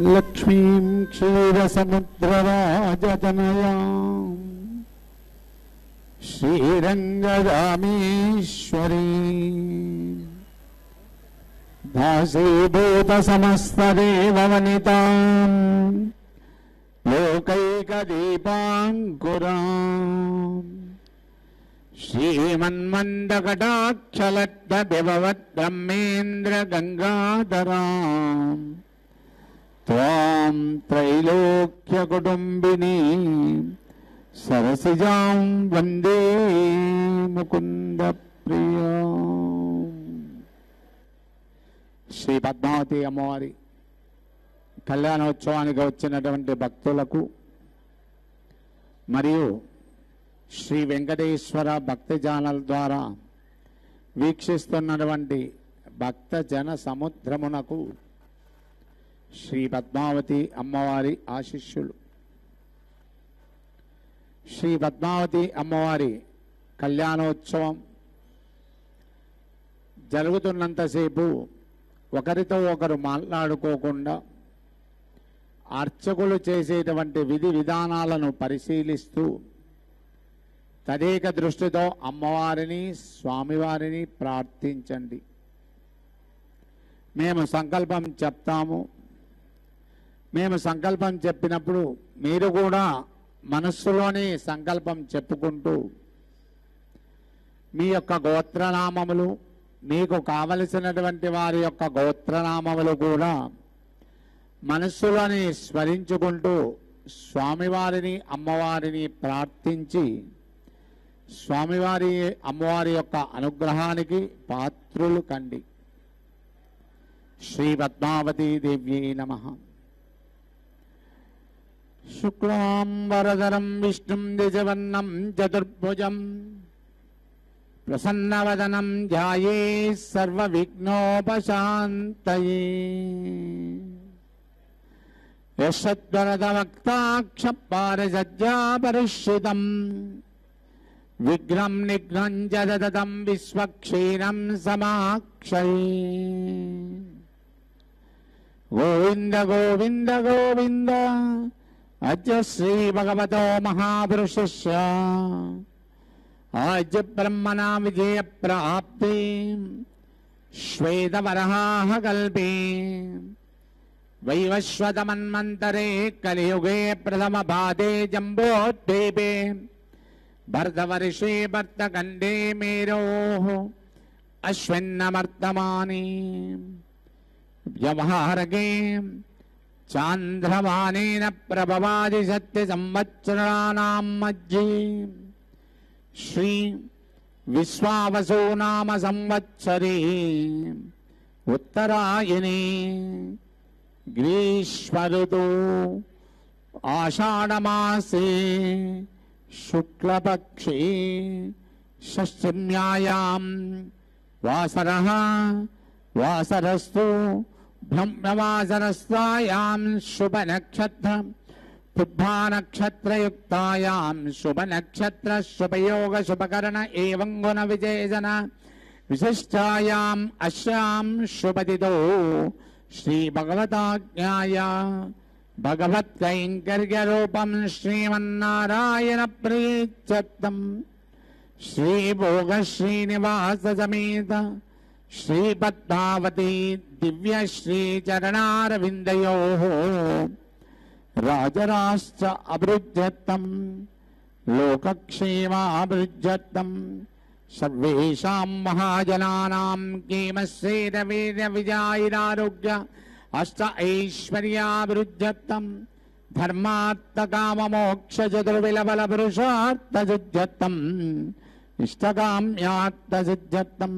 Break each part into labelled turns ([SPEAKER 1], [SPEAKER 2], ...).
[SPEAKER 1] లక్ష్మీం క్షీరసముద్రరాజతనయాం శ్రీరంగరామేశ్వరీ దాసీభూత సమస్తదేవవనితాం లోకైకదీపాంకురాం శ్రీమన్మందకటాక్షలబ్ధవిభవద్బ్రహ్మేంద్ర గంగాధరాం త్వాం త్రైలోక్యకుటుంబినీ సరసిజాం వందే ముకుంద ప్రియాం. శ్రీ పద్మావతి అమ్మవారి కళ్యాణోత్సవానికి వచ్చినటువంటి భక్తులకు మరియు శ్రీ వెంకటేశ్వర భక్తి ఛానల్ ద్వారా వీక్షిస్తున్నటువంటి భక్త జన సముద్రమునకు శ్రీ పద్మావతి అమ్మవారి ఆశీస్సులు. శ్రీ పద్మావతి అమ్మవారి కళ్యాణోత్సవం జరుగుతున్నంతసేపు ఒకరితో ఒకరు మాట్లాడుకోకుండా అర్చకులు చేసేటువంటి విధి విధానాలను పరిశీలిస్తూ తదేక దృష్టితో అమ్మవారిని స్వామివారిని ప్రార్థించండి. మేము సంకల్పం చెప్తాము. మేము సంకల్పం చెప్పినప్పుడు మీరు కూడా మనస్సులోని సంకల్పం చెప్పుకుంటూ మీ యొక్క గోత్రనామములు, మీకు కావలసినటువంటి వారి యొక్క గోత్రనామములు కూడా మనస్సులోని స్మరించుకుంటూ స్వామివారిని అమ్మవారిని ప్రార్థించి స్వామివారి అమ్మవారి యొక్క అనుగ్రహానికి పాత్రులు కండి. శ్రీ పద్మావతీ దేవ్యై నమః. శుక్లాంబరధరం విష్ణుం ద్విజవర్ణం చతుర్భుజం ప్రసన్నవదనం ధ్యాయేత్ సర్వవిఘ్నోపశాంతయే. యశద్వరదవక్తాక్షపారసజ్జాపరిష్ఠితం విఘ్నం నిఘ్నం జదతం విశ్వక్షీరం సమాక్షయే. గోవింద గోవింద గోవింద అద్య శ్రీ భగవతో మహాపురుషస్య ఆద్య బ్రహ్మణా విజయ ప్రాప్తి శ్వేతవరహాః కల్పే వైవస్వతమన్వంతరే కలియుగే ప్రథమ పాదే జంబోద్వీపే భరతవర్షే భర్తఖండే మేరోః అశ్విన్నమర్తమానే వ్యవహారకే చాంద్రమానేన ప్రభవాది సత్య సంవత్సరాణాం మధ్యే శ్రీ విశ్వావసో నామ సంవత్సరే ఉత్తరాయణే గ్రీష్మఋతు ఆషాఢమాసే శుక్లపక్షే షష్ఠ్యాయాం వాసరః వాసరస్తు బ్రహ్మవాసరస్తాయాం శుభనక్షత్రం పుబ్బా-నక్షత్రయుక్తాయాం శుభనక్షత్ర శుభయోగ శుభకరణ ఏవం గుణ విశేషణ విశిష్టాయాం అస్యాం శుభతిథో శ్రీ భగవతాజ్ఞాయ భగవత్కైంకర్యరూపం శ్రీమన్నారాయణ ప్రీత్యర్థం శ్రీభోగ శ్రీనివాస సమేత శ్రీ పద్మావతి దివ్య శ్రీ చరణారవిందయోః రాజరాష్ట్ర అభివృద్ధ్యర్థం లోకక్షేమాభివృద్ధ్యర్థం సర్వేషాం మహాజనానాం క్షేమశ్రేయస్వీర్య విజయారోగ్య అష్ట ఐశ్వర్యాభివృద్ధ్యర్థం ధర్మార్థకామమోక్ష చతుర్విలబల పురుషార్థసిద్ధ్యర్థం ఇష్టకామ్యార్థసిద్ధ్యర్థం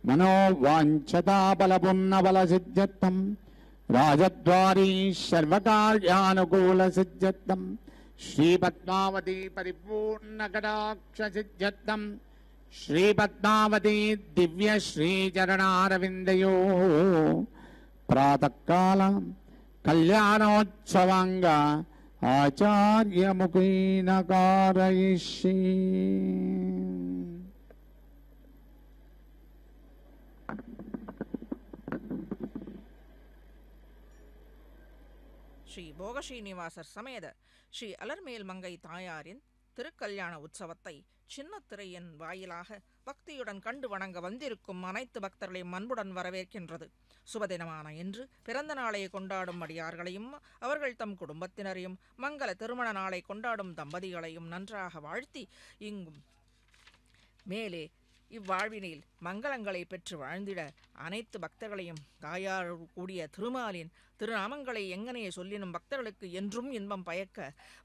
[SPEAKER 1] మనోవాంఛతాబలపున్నబలసిద్ధ్యర్థం రాజద్వారీ సర్వకార్యానుకూలసిద్ధ్యర్థం శ్రీపద్మావతి పరిపూర్ణకటాక్షసిద్ధ్యర్థం శ్రీపద్మావతి దివ్య శ్రీచరణారవిందయోః ప్రాతకాల కళ్యాణోత్సవంగా ఆచార్యముఖేన కారయిష్యే.
[SPEAKER 2] ஸ்ரீ போகஸ்ரீனிவாசர் சமேத ஸ்ரீ அலர்மேல் மங்கை தாயாரின் திருக்கல்யாண உற்சவத்தை சின்ன திரையின் வாயிலாக பக்தியுடன் கண்டு வணங்க வந்திருக்கும் அனைத்து பக்தர்களையும் அன்புடன் வரவேற்கின்றது. சுபதினமான இன்று பிறந்த நாளை கொண்டாடும் அடியார்களையும் அவர்கள் தம் குடும்பத்தினரையும் மங்கள திருமண நாளை கொண்டாடும் தம்பதிகளையும் நன்றாக வாழ்த்தி இங்கும் மேலே இவ்வாழ்வினில் மங்களங்களை பெற்று வாழ்ந்திட அனைத்து பக்தர்களையும் தாயார் கூடிய திருமாலின் திருநாமங்களை எங்கனே சொல்லினும் பக்தர்களுக்கு என்றும் இன்பம் பயக்க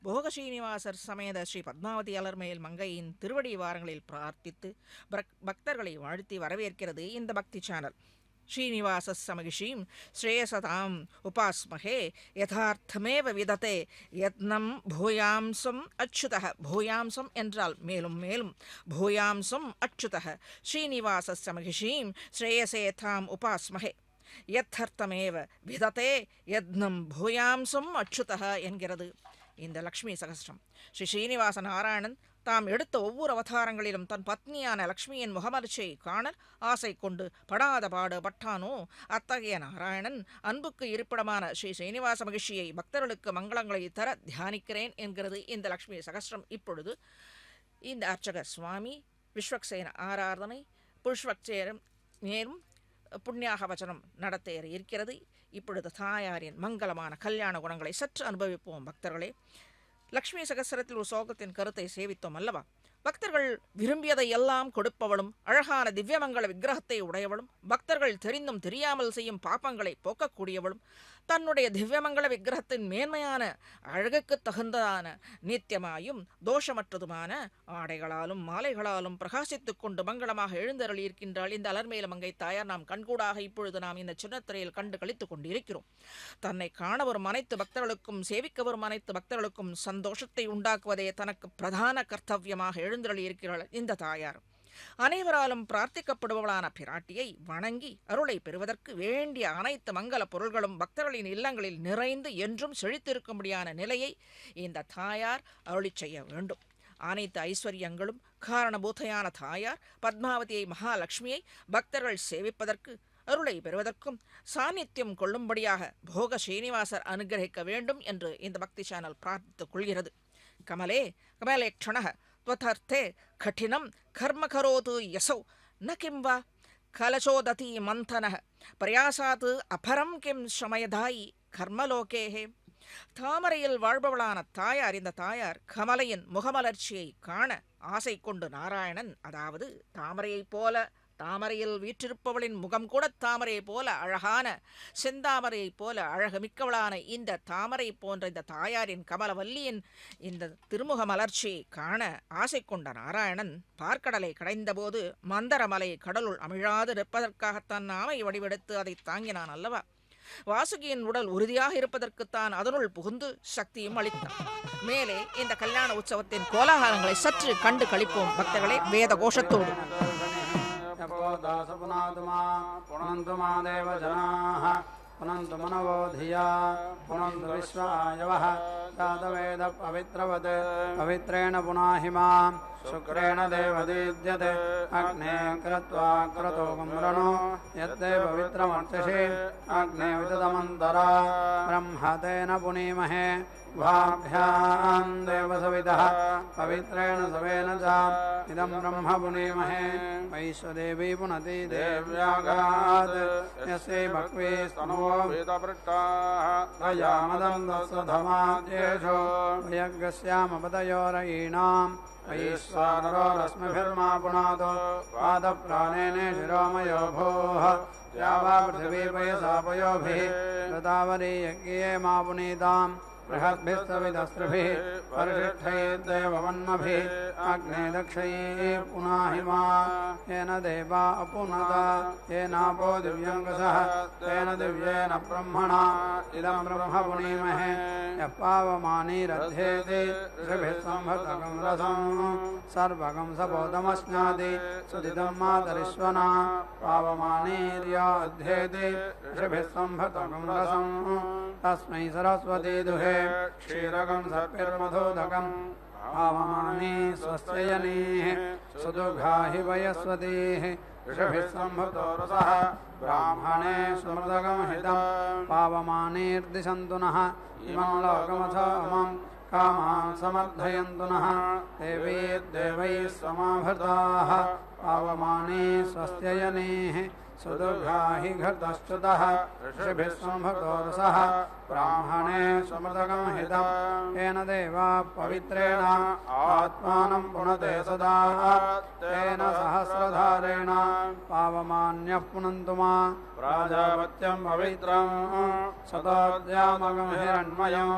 [SPEAKER 2] போகஸ்ரீனிவாசர் சமேத ஸ்ரீ பத்மாவதி அலர்மேல் மங்கையின் திருவடி வாரங்களில் பிரார்த்தித்து பக்தர்களை வாழ்த்தி வரவேற்கிறது இந்த பக்தி சேனல். ஸ்ரீனிவாசஸ்ஸமகிஷீம் ஸ்ரேயசதாம் உபாஸ்மஹே யதார்த்தமேவ விததே யத்னம் பூயாம்சம் அச்சுதः. பூயாம்சம் என்றால் மேலும் மேலும், பூயாம்சம் அச்சுதः. ஸ்ரீனிவாசஸ்ஸமகிஷீம் ஸ்ரேயசேதாம் உபாஸ்மஹே யதார்த்தமேவ விததே யத்னம் பூயாம்சம் அச்சுதः என்கிறது இந்த லக்ஷ்மி சகஸ்ரம். ஸ்ரீ ஸ்ரீனிவாச நாராயணன் தாம் எடுத்த ஒவ்வொரு அவதாரங்களிலும் தன் பத்னியான லக்ஷ்மியின் முகமலர்ச்சியை காண ஆசை கொண்டு படாத பாடு பட்டானோ அத்தகைய நாராயணன் அன்புக்கு இருப்பிடமான ஸ்ரீ ஸ்ரீனிவாச மகிழ்ச்சியை பக்தர்களுக்கு மங்களங்களை தர தியானிக்கிறேன் என்கிறது இந்த லக்ஷ்மி சகஸ்ரம். இப்பொழுது இந்த அர்ச்சகர் சுவாமி விஸ்வக்சேன ஆராதனை புஷ்வக்சேரம் நேரும் புண்ணியாக வச்சனம் நடத்த இருக்கிறது. இப்பொழுது தாயாரின் மங்களமான கல்யாண குணங்களை சற்று அனுபவிப்போம் பக்தர்களே. லக்ஷ்மி சகஸ்ரத்தில் ஒரு சோகத்தின் கருத்தை சேவித்தோம் அல்லவா? பக்தர்கள் விரும்பியதை எல்லாம் கொடுப்பவளும் அழகான திவ்யமங்கள விக்கிரகத்தை உடையவளும் பக்தர்கள் தெரிந்தும் தெரியாமல் செய்யும் பாப்பங்களை போக்கக்கூடியவளும் தன்னுடைய திவ்யமங்கள விக்கிரகத்தின் மேன்மையான அழகுக்கு தகுந்ததான நித்தியமாயும் தோஷமற்றதுமான ஆடைகளாலும் மாலைகளாலும் பிரகாசித்துக் கொண்டு மங்களமாக எழுந்தருளியிருக்கின்றாள் இந்த அலர்மேல மங்கை தாயார். நாம் கண்கூடாக இப்பொழுது நாம் இந்த சின்னத்திரையில் கண்டு கழித்துக் கொண்டிருக்கிறோம். தன்னை காண வரும் அனைத்து பக்தர்களுக்கும் சேவிக்க வரும் அனைத்து பக்தர்களுக்கும் சந்தோஷத்தை உண்டாக்குவதே தனக்கு பிரதான கர்த்தவியமாக எழுந்தருளியிருக்கிறாள் இந்த தாயார். அனைவராலும் பிரார்த்திக்கப்படுபவளான பிராட்டியை வணங்கி அருளை பெறுவதற்கு வேண்டிய அனைத்து மங்கள பொருள்களும் பக்தர்களின் இல்லங்களில் நிறைந்து என்றும் செழித்திருக்கும்படியான நிலையை இந்த தாயார் அருளி செய்ய வேண்டும். அனைத்து ஐஸ்வர்யங்களும் காரணபூதையான தாயார் பத்மாவதியை மகாலட்சுமியை பக்தர்கள் சேவிப்பதற்கு அருளை பெறுவதற்கும் சாநித்தியம் கொள்ளும்படியாக போக ஸ்ரீனிவாசர் அனுகிரகிக்க வேண்டும் என்று இந்த பக்தி சேனல் பிரார்த்தித்துக் கொள்கிறது. கமலே கமலேக்ஷணः त्वथर्थे कठिनं कर्म करोतु यसौ न किं वा कलशोदति मन्थनः प्रयासात् अपरं किं श्रमयदायि कर्मलोकेः. தாமரையில் வாழ்பவளான தாயார் இந்த தாயார் கமலையின் முகமலர்ச்சியை காண ஆசை கொண்டு நாராயணன், அதாவது தாமரையைப் போல தாமரையில் வீற்றிருப்பவளின் முகம் கூட தாமரை போல அழகான செந்தாமரையை போல அழகுமிக்கவளான இந்த தாமரை போன்ற இந்த தாயாரின் கமலவல்லியின் இந்த திருமுக மலர்ச்சியை காண ஆசை கொண்ட நாராயணன் பார்க்கடலை கடைந்தபோது மந்தரமலை கடலுள் அமிழாது இருப்பதற்காகத்தான் நாமை வடிவெடுத்து அதை தாங்கினான் அல்லவா? வாசுகியின் உடல் உறுதியாக இருப்பதற்குத்தான் அதனுள் புகுந்து சக்தியும் அளித்தான். மேலே இந்த கல்யாண உற்சவத்தின் கோலாகலங்களை சற்று கண்டு கழிப்போம் பக்தர்களே வேத கோஷத்தோடு.
[SPEAKER 3] पुनन्तु मा देव जनाः पुनन्तु मनवो धिया पुनन्तु विश्वायवः जातवेद पवित्रवत् पवित्रेण पुनाहि मां शुक्रेण देवदीद्यते अग्ने कृत्वा क्रतोकं रणो यत्ते पवित्रमर्चषि अग्ने विदतमन्तरा ब्रह्मतेन पुनीमहे भाभ्यां देवसवितः पवित्रेण सवेन च इदं ब्रह्म पुनीमहे वैश्वदेवी पुनति देव्यागात् यस्यै भक्वे स्तनवो वेदपृष्टाः प्रजामदन्दस्वधमाद्येषो भयज्ञस्यामपतयोरयीणां वैश्वानरो रश्मिभिर्मा पुनातो पादप्राणेने शिरोमयो भोः या वा पृथिवी पयसा पयोभिः ऋतावरी यज्ञे मा पुनीताम् बृहद्भिस्तविदस्त्रिभिः परिशिष्टैर्देववन्मभिः अग्ने दक्षैः पुनाहि मा येन देवा अपुनत येनापो दिव्यङ्गसः तेन दिव्येन ब्रह्मणा इदं ब्रह्म पुनीमहे यः पावमानीरध्येति ऋषिभिः संहतकं रसं सर्वगं सपोदमश्नाति सुदिदं मातरिश्वना पावमानीर्या अध्येति ऋषिभिः संहतकं रसं तस्मै सरस्वती दुहे क्षीरकं सर्पिर्मधोदकं पावमाने स्वस्त्ययनेः सुदुर्गाहि वयस्वतीः ऋषभिः सम्भुतो रसः ब्राह्मणे सुमृदगमहितम् पावमानेर्दिशन्तु नः इमं लोकमथमं कामान् समर्थयन्तु नः देवैः समाभृताः पावमाने स्वस्त्ययनेः सुदुर्गाहि घृतश्च्युतः ऋषिभिः सम्भुतो रसः ब्राह्मणे सुमृदगमहितम् येन देवा पवित्रेण आत्मानं पुनते सदा तेन सहस्रधारेण पावमान्यः पुनन्तु मा प्राजापत्यं पवित्रं सतोद्यामगमहिरण्मयम्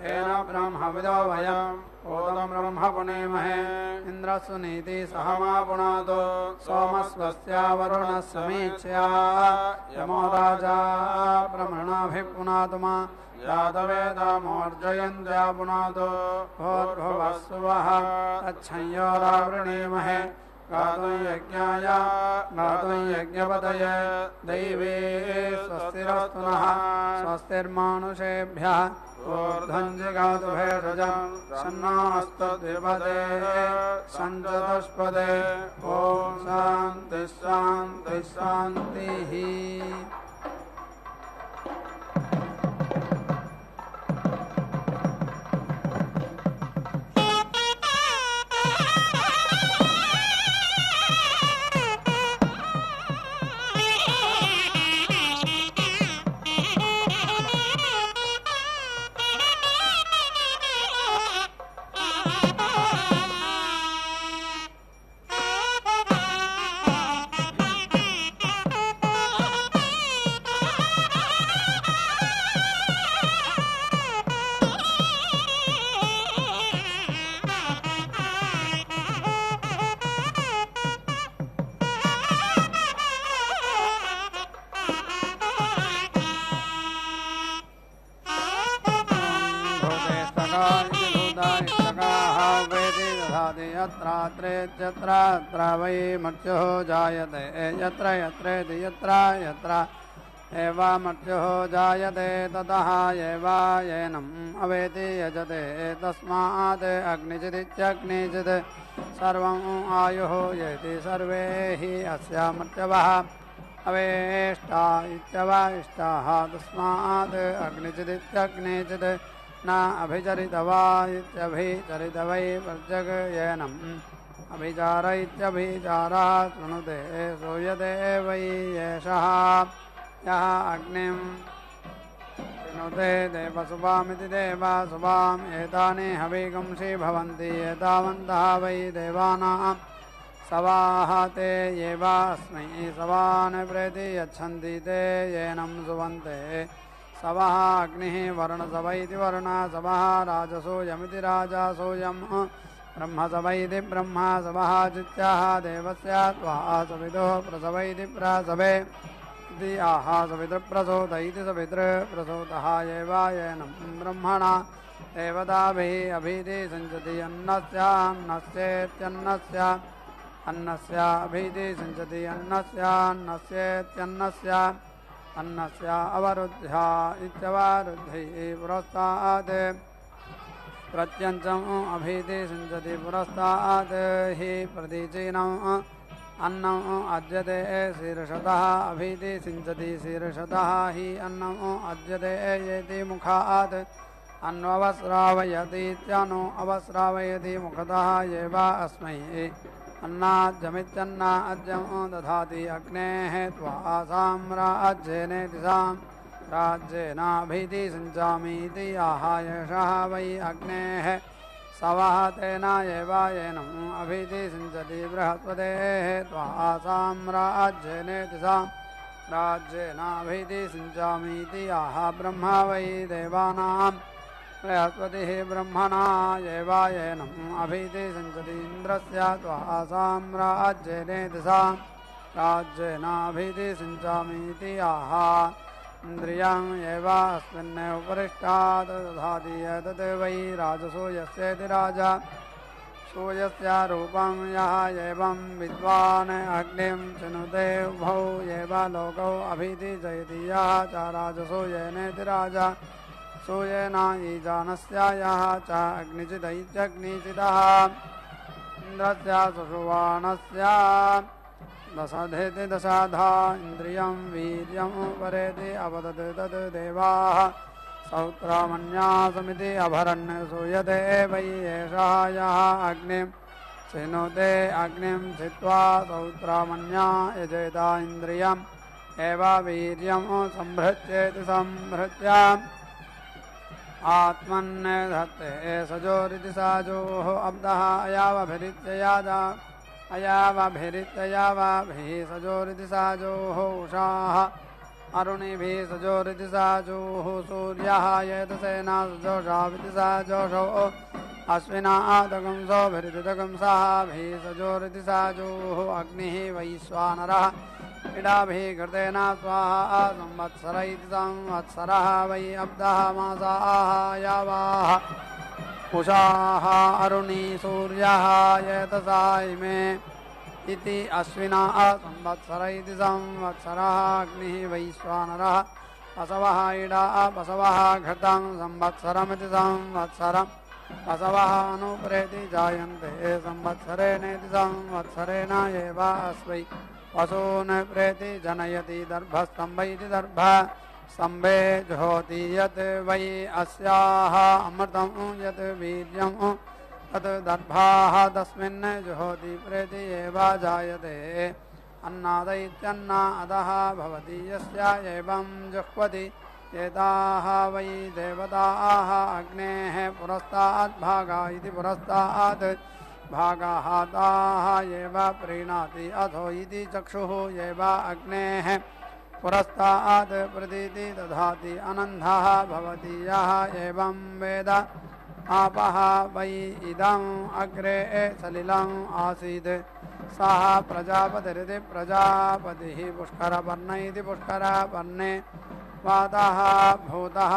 [SPEAKER 3] येन ब्रह्मविदो वयम् ओदं ब्रह्म पुनेमहे इन्द्रस्वनीति सह मा पुनातो सोमस्वस्या वरुणः समीक्ष्या यमो राजा ब्रह्मणाभिः पुनातु मा यादवेदामोर्जयन्त्या पुनातो भोर्भुवस्सुवः तच्छंयोरावृणीमहे गातुं यज्ञाय गातुं यज्ञपतये दैवे स्वस्तिरस्तु नः स्वस्तिर्मानुषेभ्यः ऊर्ध्वं जगातु भेषजं सन्नास्तद्विपदे सञ्चतुष्पदे ॐ शान्तिः शान्तिः शान्तिः। यत्र वै मर्त्युः जायते यत्र यत्रेति यत्र यत्र एव मर्त्युः जायते ततः एव येनम् अवेति यजते तस्मात् अग्निचिदित्यग्निचित् सर्वम् आयुः येति सर्वे हि अस्य मर्त्यवः अवेष्टा इत्यवष्टाः तस्मात् अग्निचिदित्यग्निचित् न अभिचरितवा इत्यभिचरित वै प्रजग येनम् अभिचार इत्यभिचारः शृणुते श्रूयते वै एषः यः अग्निं शृणुते देवसुभामिति देवसुभाम् एतानि हविगुंषि भवन्ति एतावन्तः वै देवानां सवाः ते एवास्मै सवान् प्रेति यच्छन्ति ते येनं सुवन्ते सवः अग्निः वर्णसव इति वर्णसवः राजसूयमिति राजसूयम् ब्रह्मसव इति ब्रह्मसवः चित्याः देवस्य त्वा सविदुः प्रसव इति प्रसवे इति आह सवितृप्रसूत इति सवितृप्रसूतः एव येनं ब्रह्मणा देवताभिः अभीति सञ्चति अन्नस्येत्यन्नस्य अन्नस्य अभीति सञ्चति अन्नस्येत्यन्नस्य अन्नस्य अवरुद्ध्या इत्यवरुद्धिः पुरस्तात् प्रत्यञ्चम् अभीति सञ्चति पुरस्तात् हि प्रतीचीनम् अन्नम् अद्यते शीर्षतः अभीति सिञ्चति शीर्षतः हि अन्नम् अद्यते येति मुखात् अन्ववस्रावयतीत्यनु अवस्रावयति मुखतः एव अस्मै अन्नाद्यमित्यन्ना अद्यं दधाति अग्नेः त्वा साम्राज्येनेति राज्येनाभीति सञ्चामीति आह एषः वै अग्नेः सवः तेन एव येनम् अभीति सञ्चति बृहस्पतेः त्वा साम्राज्येनेति राज्येनाभीति सञ्चामीति आह ब्रह्म वै देवानां बृहस्पतिः ब्रह्मणा एव येनम् अभीति सञ्चति इन्द्रस्य त्वा साम्राज्येनेति राज्येनाभीति सञ्चामीति आह इन्द्रियम् एव अस्मिन् उपरिष्टात् दधाति एतत् वै राजसूयस्येति राजा सूयस्य रूपं यः एवं विद्वान् अग्निं चिनुते उभौ एव लोकौ अभीति जयति यः च राजसूयेनेति राजा सूयेन ईजानस्य यः च अग्निचिदैत्यग्निचिदः इन्द्रस्य सुषुवाणस्य दशधेति दशाधा इन्द्रियं वीर्यं परेति अपदत् तद् देवाः सौत्रामन्या समिति अभरन् सूयते वै एषः यः अग्निं चिनुते अग्निं छित्त्वा सौत्रामन्या यजेता इन्द्रियम् एव वीर्यं संभृत्येति संभृत्य आत्मन् धत्ते सजोरिति साजोः अब्दः अयावभिरित्ययावाभिः सजोरिति साजोः उषाः अरुणिभिः सजोरिति साजोः सूर्यः येतसेना सजोषाविति साजोषो अश्विनादगंसोभिरितिदगंसाभिः सजोरिति साजोः अग्निः वैश्वानरः इडाभिः कृतेन स्वाहा संवत्सर इति संवत्सरः वै अब्दः मासाः यावाः उषाः अरुणी सूर्यः एतसा इमे इति अश्विनाः संवत्सर इति संवत्सरः अग्निः वैश्वानरः पशवः इडाः पशवः घृतं संवत्सरमिति संवत्सरम् पशवः अनुप्रेति जायन्ते संवत्सरेणेति संवत्सरेण एव अस्मै पशून् प्रेति जनयति दर्भस्तम्भ इति दर्भ स्तम्भे जुहोति यत् वै अस्याः अमृतं यत् वीर्यं तत् दर्भाः तस्मिन् जुहोति प्रेति एव जायते अन्नादैत्यन्ना अधः भवति यस्य एवं जुह्वति एताः वै देवताः अग्नेः पुरस्तात् भागा इति पुरस्तात् भागाः ताः एव प्रीणाति अथो इति चक्षुः एव अग्नेः पुरस्तात् प्रतीति दधाति अनन्धः भवति यः एवं वेद आपः वै इदम् अग्रे सलिलम् आसीत् सः प्रजापतिरिति प्रजापतिः पुष्करपर्ण इति पुष्करपर्णे वातः भूतः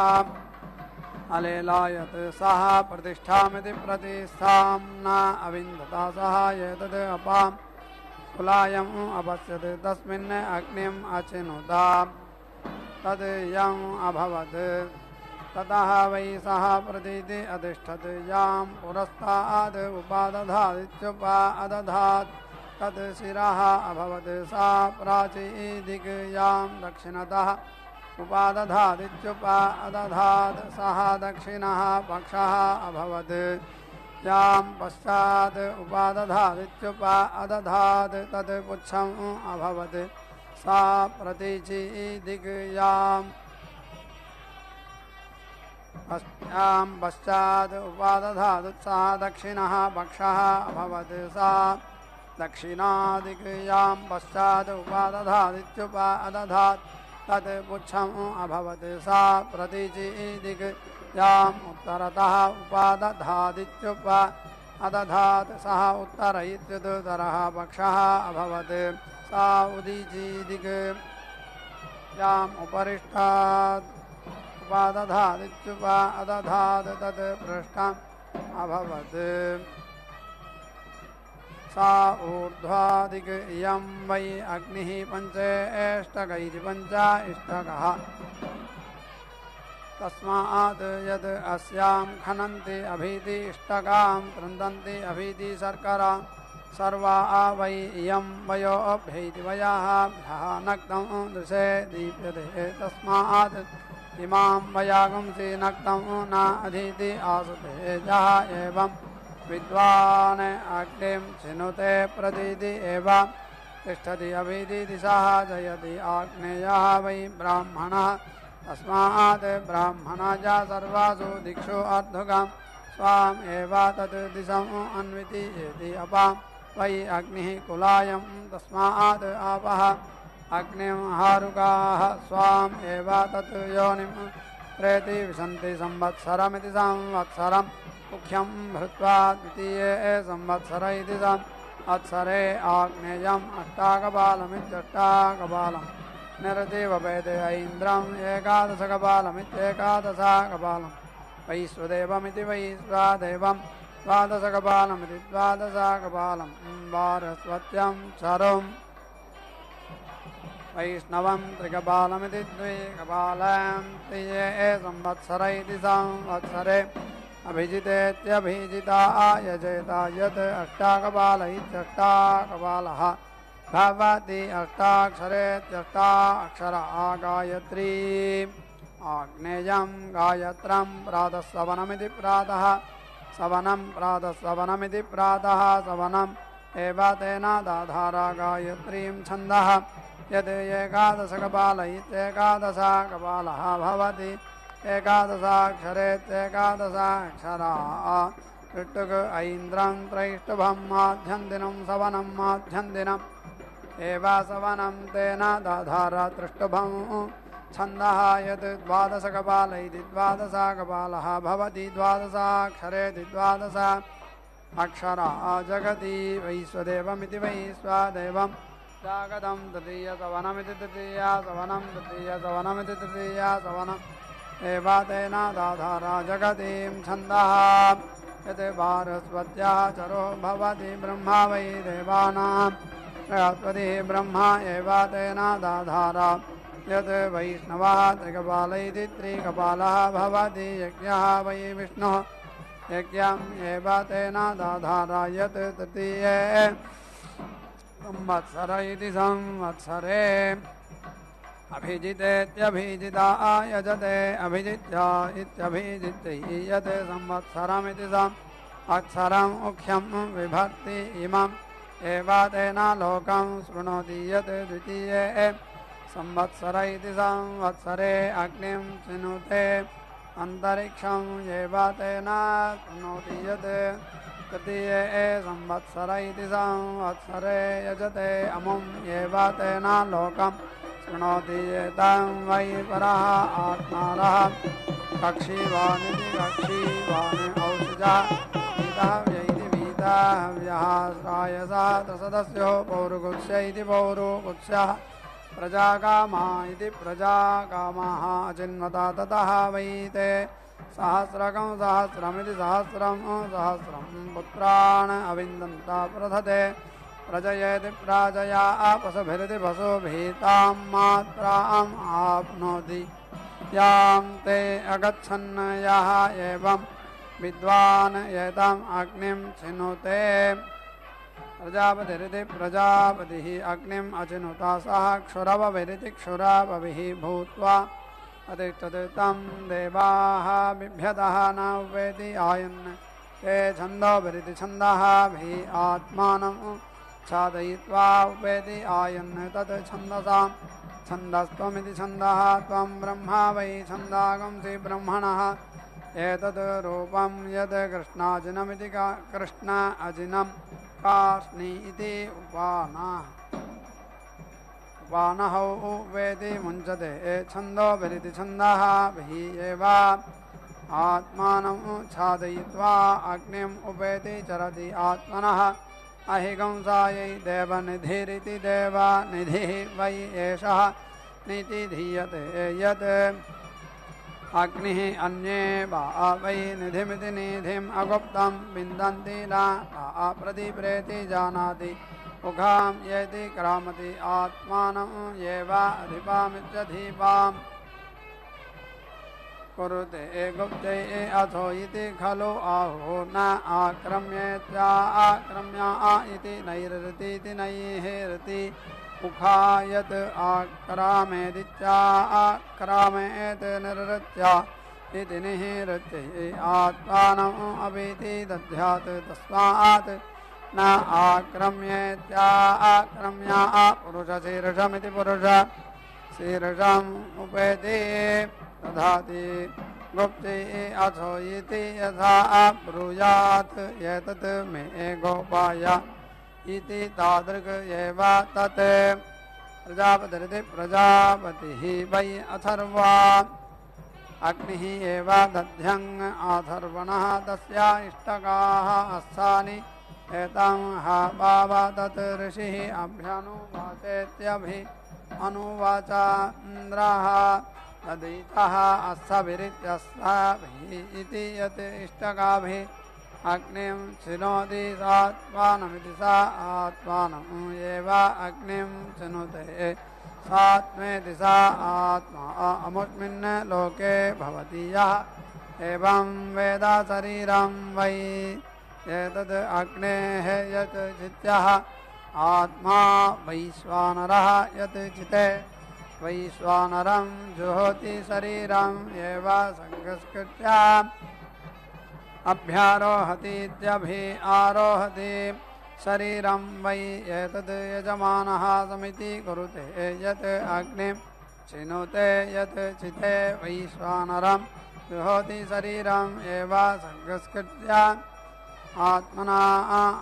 [SPEAKER 3] अलेलायत् सः प्रतिष्ठामिति प्रतिष्ठां न अविन्दता सः एतद् अपां कुलायम् अपश्यत् तस्मिन् अग्निम् अचिनुत तद् यम् अभवत् ततः वै सः प्रतीति अतिष्ठत् यां पुरस्तात् उपादधादित्युपादधात् तत् शिरः अभवत् सा प्राचीदिक् यां दक्षिणतः उपादधादित्युपादधात् सः दक्षिणः पक्षः अभवत् यां पश्चात् उपादधादित्युपादधात् तत् पुच्छम् अभवत् सा प्रतीचीदिक् यां पश्चात् उपादधात् सः दक्षिणः पक्षः अभवत् सा दक्षिणादिक् यां पश्चात् उपादधादित्युपादधात् तत् पुच्छम् अभवत् सा प्रतीचीदिक् याम् उत्तरतः उपादधादित्युपादधात् सः उत्तर इत्युत्तरः पक्षः अभवत् सा उदीचीदिक् याम् उपरिष्टात् उपादधादित्युपादधात् तत् पृष्ठम् अभवत् सा ऊर्ध्वादिक् इयं वै अग्निः पञ्चेष्टकैः पञ्च इष्टकः तस्मात् यद् अस्यां खनन्ति अभीति इष्टकां कृन्दन्ति अभीति शर्करा सर्वा वै इयं वयोभ्यैति वयः नक्तं दृशे दीप्यते तस्मात् इमां वयागुंसि नक्तं न अधीति आसुते यः एवं विद्वान् अग्निं चिनुते प्रतीति एव तिष्ठति अभीति दिशः जयति आग्नेयः वै ब्राह्मणः तस्मात् ब्राह्मणः सर्वासु दिक्षु अर्धुकं स्वाम् एव तत् दिशम् अन्विति इति अपां वै अग्निः कुलायं तस्मात् आपः अग्निं हारुकाः स्वाम् एव तत् योनिं प्रेति विशन्ति संवत्सरमिति संवत्सरम् मुख्यं भृत्वा द्वितीये संवत्सर इति संवत्सरे आग्नेयम् अष्टाकपालमित्यष्टाकपालं निरतिवपेते ऐन्द्रम् एकादशकपालमित्येकादशकपालं वैश्वदेवमिति वैश्वदेवं द्वादशकपालमिति द्वादशकपालं वारस्वत्यं चरुम् वैष्णवं त्रिकपालमिति द्विकपालं त्रिये संवत्सर इति संवत्सरे अभिजितेत्यभिजिता यजेता यत् अष्टाकपाल इत्यष्टाकपालः भवति अष्टाक्षरेत्यष्टाक्षर गायत्री आग्नेयं गायत्रं प्रातः सवनमिति प्रातः सवनं प्रातः सवनमिति प्रातः सवनम् एव तेन दाधारा गायत्रीं छन्दः यद् एकादशकपाल इत्येकादशकपालः भवति एकादशाक्षरेत्येकादशाक्षरा ऋटुक् ऐन्द्रं त्रैष्टुभं माध्यन्दिनं सवनं माध्यन्दिनम् एव सवनं तेन दाधारा त्रिष्टुभं छन्दः यत् द्वादशकपाल इति द्वादशकपालः भवति द्वादशाक्षरेति द्वादश अक्षरा जगति वैश्वदेवमिति वैश्वदेवं जागतं तृतीयसवनमिति तृतीयसवनं तृतीयसवनमिति तृतीयसवनम् एव तेन दाधारा जगतीं छन्दः यत् भारस्वत्याः चरो भवति ब्रह्मा वै देवानां बृहस्पतिः ब्रह्मा एव तेन दाधारा यत् वैष्णवः त्रिकपाल इति त्रिकपालः भवति यज्ञः वै विष्णुः यज्ञम् एव तेन दाधारा यत् तृतीये संवत्सर इति संवत्सरे अभिजितेत्यभिजिता यजते अभिजित्या इत्यभिजित्यै यत् संवत्सरमिति संवत्सरम् उक्ष्यं विभक्ति इमम् एव तेन लोकं शृणोति यत् द्वितीये संवत्सर इति संवत्सरे अग्निं चिनुते अंतरिक्षं एव तेन शृणोति यत् तृतीये संवत्सर इति संवत्सरे यजते अमुम् एव तेन लोकं शृणोति एतं वै परः आत्मारः कक्षीवानिति कक्षीवान् औषधः वीतहव्य इति वीतहव्यः श्रायसः तसदस्यो पौरुगुत्स्य इति पौरुगुत्स्यः प्रजाकामा इति प्रजाकामाः अचिन्वता ततः वैते सहस्रकं सहस्रमिति सहस्रं सहस्रं पुत्रान् अविन्दन्ता प्रथते प्रजयेति प्राजया पशुभिरिति पशुभितां मात्राम् आप्नोति यां ते अगच्छन् यः एवं विद्वान् एतम् अग्निं चिनुते प्रजापतिरिति प्रजापतिः अग्निम् अचिनुता सः क्षुरवभिरिति क्षुरवभिः भूत्वा अतिष्ठते तं देवाः बिभ्यतः न उपेति आयन् ते छन्दोभिरिति छन्दः भि आत्मानं छादयित्वा उपेति आयन् तत् छन्दसां छन्दस्त्वमिति छन्दः त्वं ब्रह्मा वै छन्दागंसि ब्रह्मणः एतत् रूपं यत् कृष्णाजिनमिति कृष्ण अजिनं कार्ष्णि इति उपानहौ उपेति मुञ्चते छन्दोभिरिति छन्दः भिः एव आत्मानं छादयित्वा अग्निम् उपेति चरति आत्मनः अहिंसायै देवनिधिरिति देवनिधिः वै एषः नीति धीयते यत् अग्निः अन्ये वा वै निधिमिति निधिम् अगुप्तं विन्दन्ति न प्रतिप्रेति जानाति उघां येति क्रामति आत्मानं येव अधिपामित्यधिपाम् कुरुते गुप्ते अथो इति खलु आहो न आक्रम्येत्या आक्रम्या इति नैरृतीति नैहेरति उखा यत् आक्रामेदित्या आक्रामेत् निरृत्या इति निहृत्यै आत्मानम् अपीति दध्यात् तस्मात् न आक्रम्येत्या आक्रम्या पुरुषशीर्षमिति पुरुष शीर्षम् उपेति दधाति गुप्ते अथो इति यथा ब्रूयात् एतत् मे गोपाय इति तादृक् एव तत् प्रजापतिरिति प्रजापतिः वै अथर्वा अग्निः एव दध्यङ् अथर्वणः तस्य इष्टकाः अस्सानि एतं हा भाव तत् ऋषिः अभ्यनुवाचेत्यभि अनुवाच इन्द्रः तदितः अस्सभिरित्यस्साभिः इति यत् इष्टकाभिः अग्निं चिनोति सात्मानमिति सा आत्मानम् एव अग्निं चिनुते सात्मेति सा आत्मा अमुस्मिन् लोके भवति यः एवं वेद शरीरं वै एतद् अग्नेः यत् चित्यः आत्मा वैश्वानरः यत् चिते वैश्वानरं जुहोति शरीरम् एव संस्कृत्य अभ्यारोहतीत्यभि आरोहति शरीरं वै एतद् यजमानः समिति कुरुते यत् अग्निं चिनुते यत् चिते वैश्वानरं जुहोति शरीरम् एव संस्कृत्य आत्मना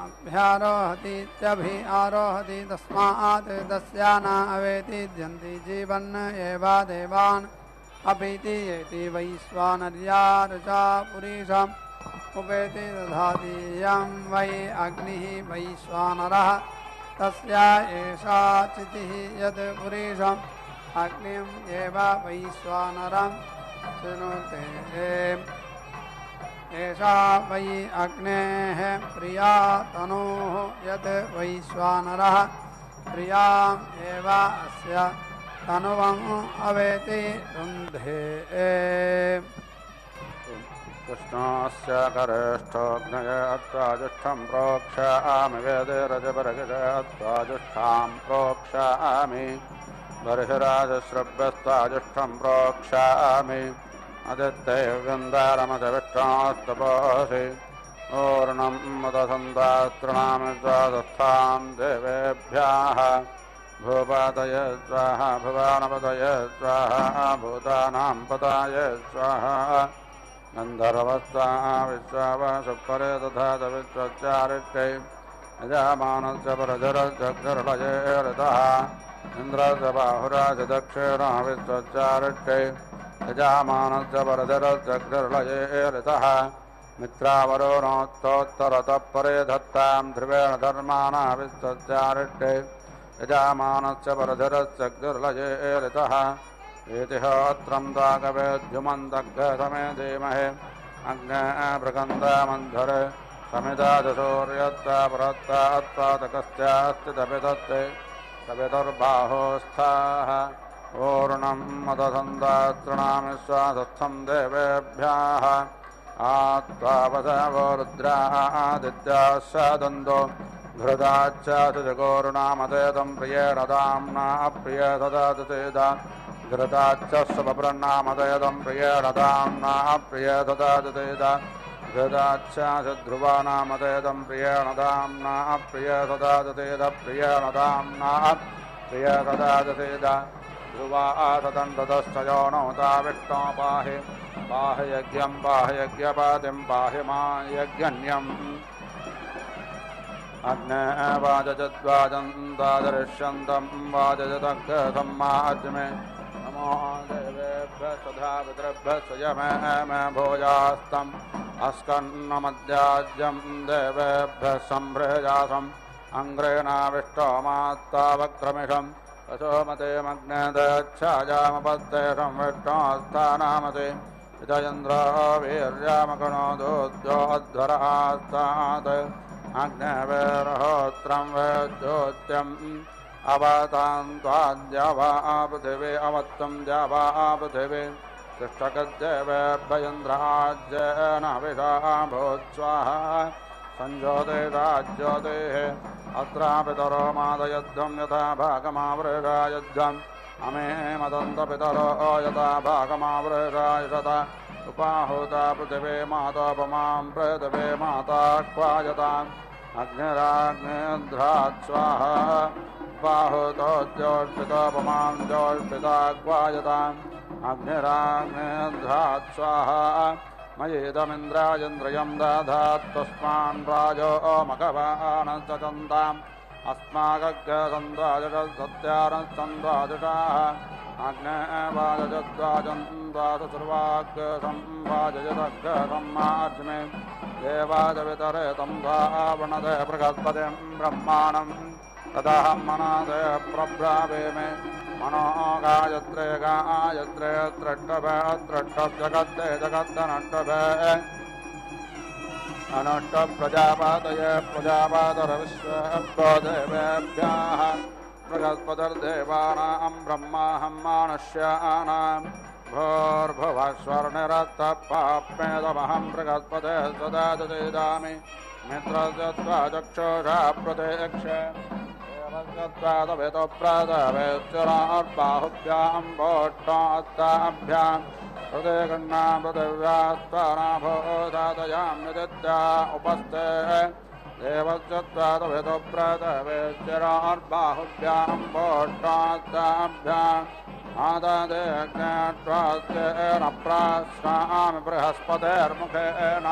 [SPEAKER 3] अभ्यारोहतीत्यभि आरोहति तस्मात् तस्या न अवेतिद्यन्ति जीवन् एव देवान् अपीति येति वैश्वानर्या ऋचा पुरीशम् उपेति दधाति यं वै अग्निः वैश्वानरः तस्या एषा चितिः यत् पुरीशम् अग्निम् एव वैश्वानरं चिनुते एषा वै अग्नेः प्रिया तनोः यत् वैश्वानरः प्रियाम् एव अस्य तनुवम् अवेति रुन्धे
[SPEAKER 4] कृष्णस्य करेष्ठोऽग्नय अत्वाजुष्ठं प्रोक्षामि वेदे रजपरगजत्वाजुष्ठां प्रोक्षामि बर्हिराजश्रव्यस्त्वाजुष्ठं प्रोक्षामि अदित्यैव्यन्दारमजविष्टास्तपोषि ऊर्णं मदसन्दातॄणामि द्वादस्थां देवेभ्यः भूपातय स्वाहा भुवानपतय स्वाहा भूतानां पताय स्वाहा गन्धर्वस्वाहा विश्वावसुपरे दधात विश्वचारित्यै यजमानस्य परजरजगर्लये ऋतः इन्द्रस्य बाहुराज दक्षिणः विश्वचारित्यै यजमानस्य परजरजगर्लये ऋतः मित्रावरुणोत्तोत्तरतः परे धत्तां ध्रुवेण धर्माणा विश्वचारित्यै यजमानस्य परजरजगर्लये ऋतः एतिहोत्रं दागवेद्युमन्तग्धसमे धीमहि अग्ने भृगन्धमन्धर समिदाजसूर्यत्वा पुरत्वा अत्पादकस्यास्तिदपितत्ते कवितुर्बाहोस्थाः ऊर्णं मदसन्दातॄणामि स्वास्थं देवेभ्यः आत्वावसवो रुद्रादित्यास्सदन्तो घृताच्चासुजगोरुणामतेदं प्रियेण दाम्ना अप्रिय तदातुतेदा घृताच्च स्वप्रणामतेदं प्रियेण दाम्ना अप्रिय तदातुतेदा घृताच्चासुध्रुवानामतेदं प्रियेण दाम्ना अप्रिय तदातुतेदा प्रियेण दाम्ना अप्रिय तदातुतेदा ध्रुवा तदण्डतश्च योनोता विष्णो पाहि पाहि यज्ञं पाहि यज्ञपातिं पाहि मा यज्ञन्यम् अग्ने वाजजद्वाजन्तादृश्यन्तं वाजजदग्धं माज्मे नमो देवेभ्यः सदा पितृभ्यः स्वयमे भोजास्तम् अस्कन्नमद्याज्यं देवेभ्यः सम्भृजासम् अङ्ग्रेणाविष्टोमात्तावक्रमिषं वसोमते मग्ने दच्छायामपत्तेषं विष्णोस्थानामते विजयन्द्रो वीर्यामकणो दोद्योध्वरास्तात् अग्नेवेरहोत्रं वेद्योत्यम् अवतान्त्वाद्यवा पृथिवी अवत्तं द्यावा पृथिवी तिष्ठकद्देवेभ्यन्द्राज्येन विषा भूत्स्वाहा संज्योतिराज्योतिः अत्रापितरो मादयध्वं यथा भागमावृषायध्वम् अमे मदन्तपितरो यथा भागमावृषायशत उपाहुता पृथिवी मातोपमां पृथिवी माता क्वायताम् अग्निराग्निध्रात् स्वाहा उपाहुतो ज्योष्पितोपमां ज्योष्पिता क्वायताम् अग्निराग्निध्रात् स्वाहा मयिदमिन्द्रायन्द्रियं दधात् तस्मान् राजो मघवानश्चन्ताम् अस्माकग्रसन्द्वाजसत्यारसन्द्वाजटाः अग्नेवाजद्वाजन्त्वासुर्वाग्संवाजयदग्रसम्माज्मे देवाजवितरे तं द्वावणदे बृहस्पतिं ब्रह्माणं ततः मनादे प्रभ्रावेमे मनो गायत्रे गायत्रे त्रट्टभे त्रट्टभ्यगत्ते जगत्तनट्टभे अनष्टप्रजापातये प्रजापातरविश्वप्रो देवेभ्यः बृहस्पतिर्देवानां ब्रह्माहं मानुष्याणां भूर्भुवः स्वर्णिरत्तपाप्मेदमहं बृहस्पते सदा ददामि मित्रस्य चक्षुषा प्रत्यक्ष देवस्य प्रदवेश्चरार्बाहुभ्यां भोष्टास्ताभ्यां हृदयगण्णा पृथिव्यास्तानाभोधातयाम्यदित्या उपस्थे देवस्य प्रदवेश्चरार्बाहुभ्यां भोष्टास्ताभ्यां आददेज्ञात्वास्तेन प्राश्नामि बृहस्पतेर्मुखेन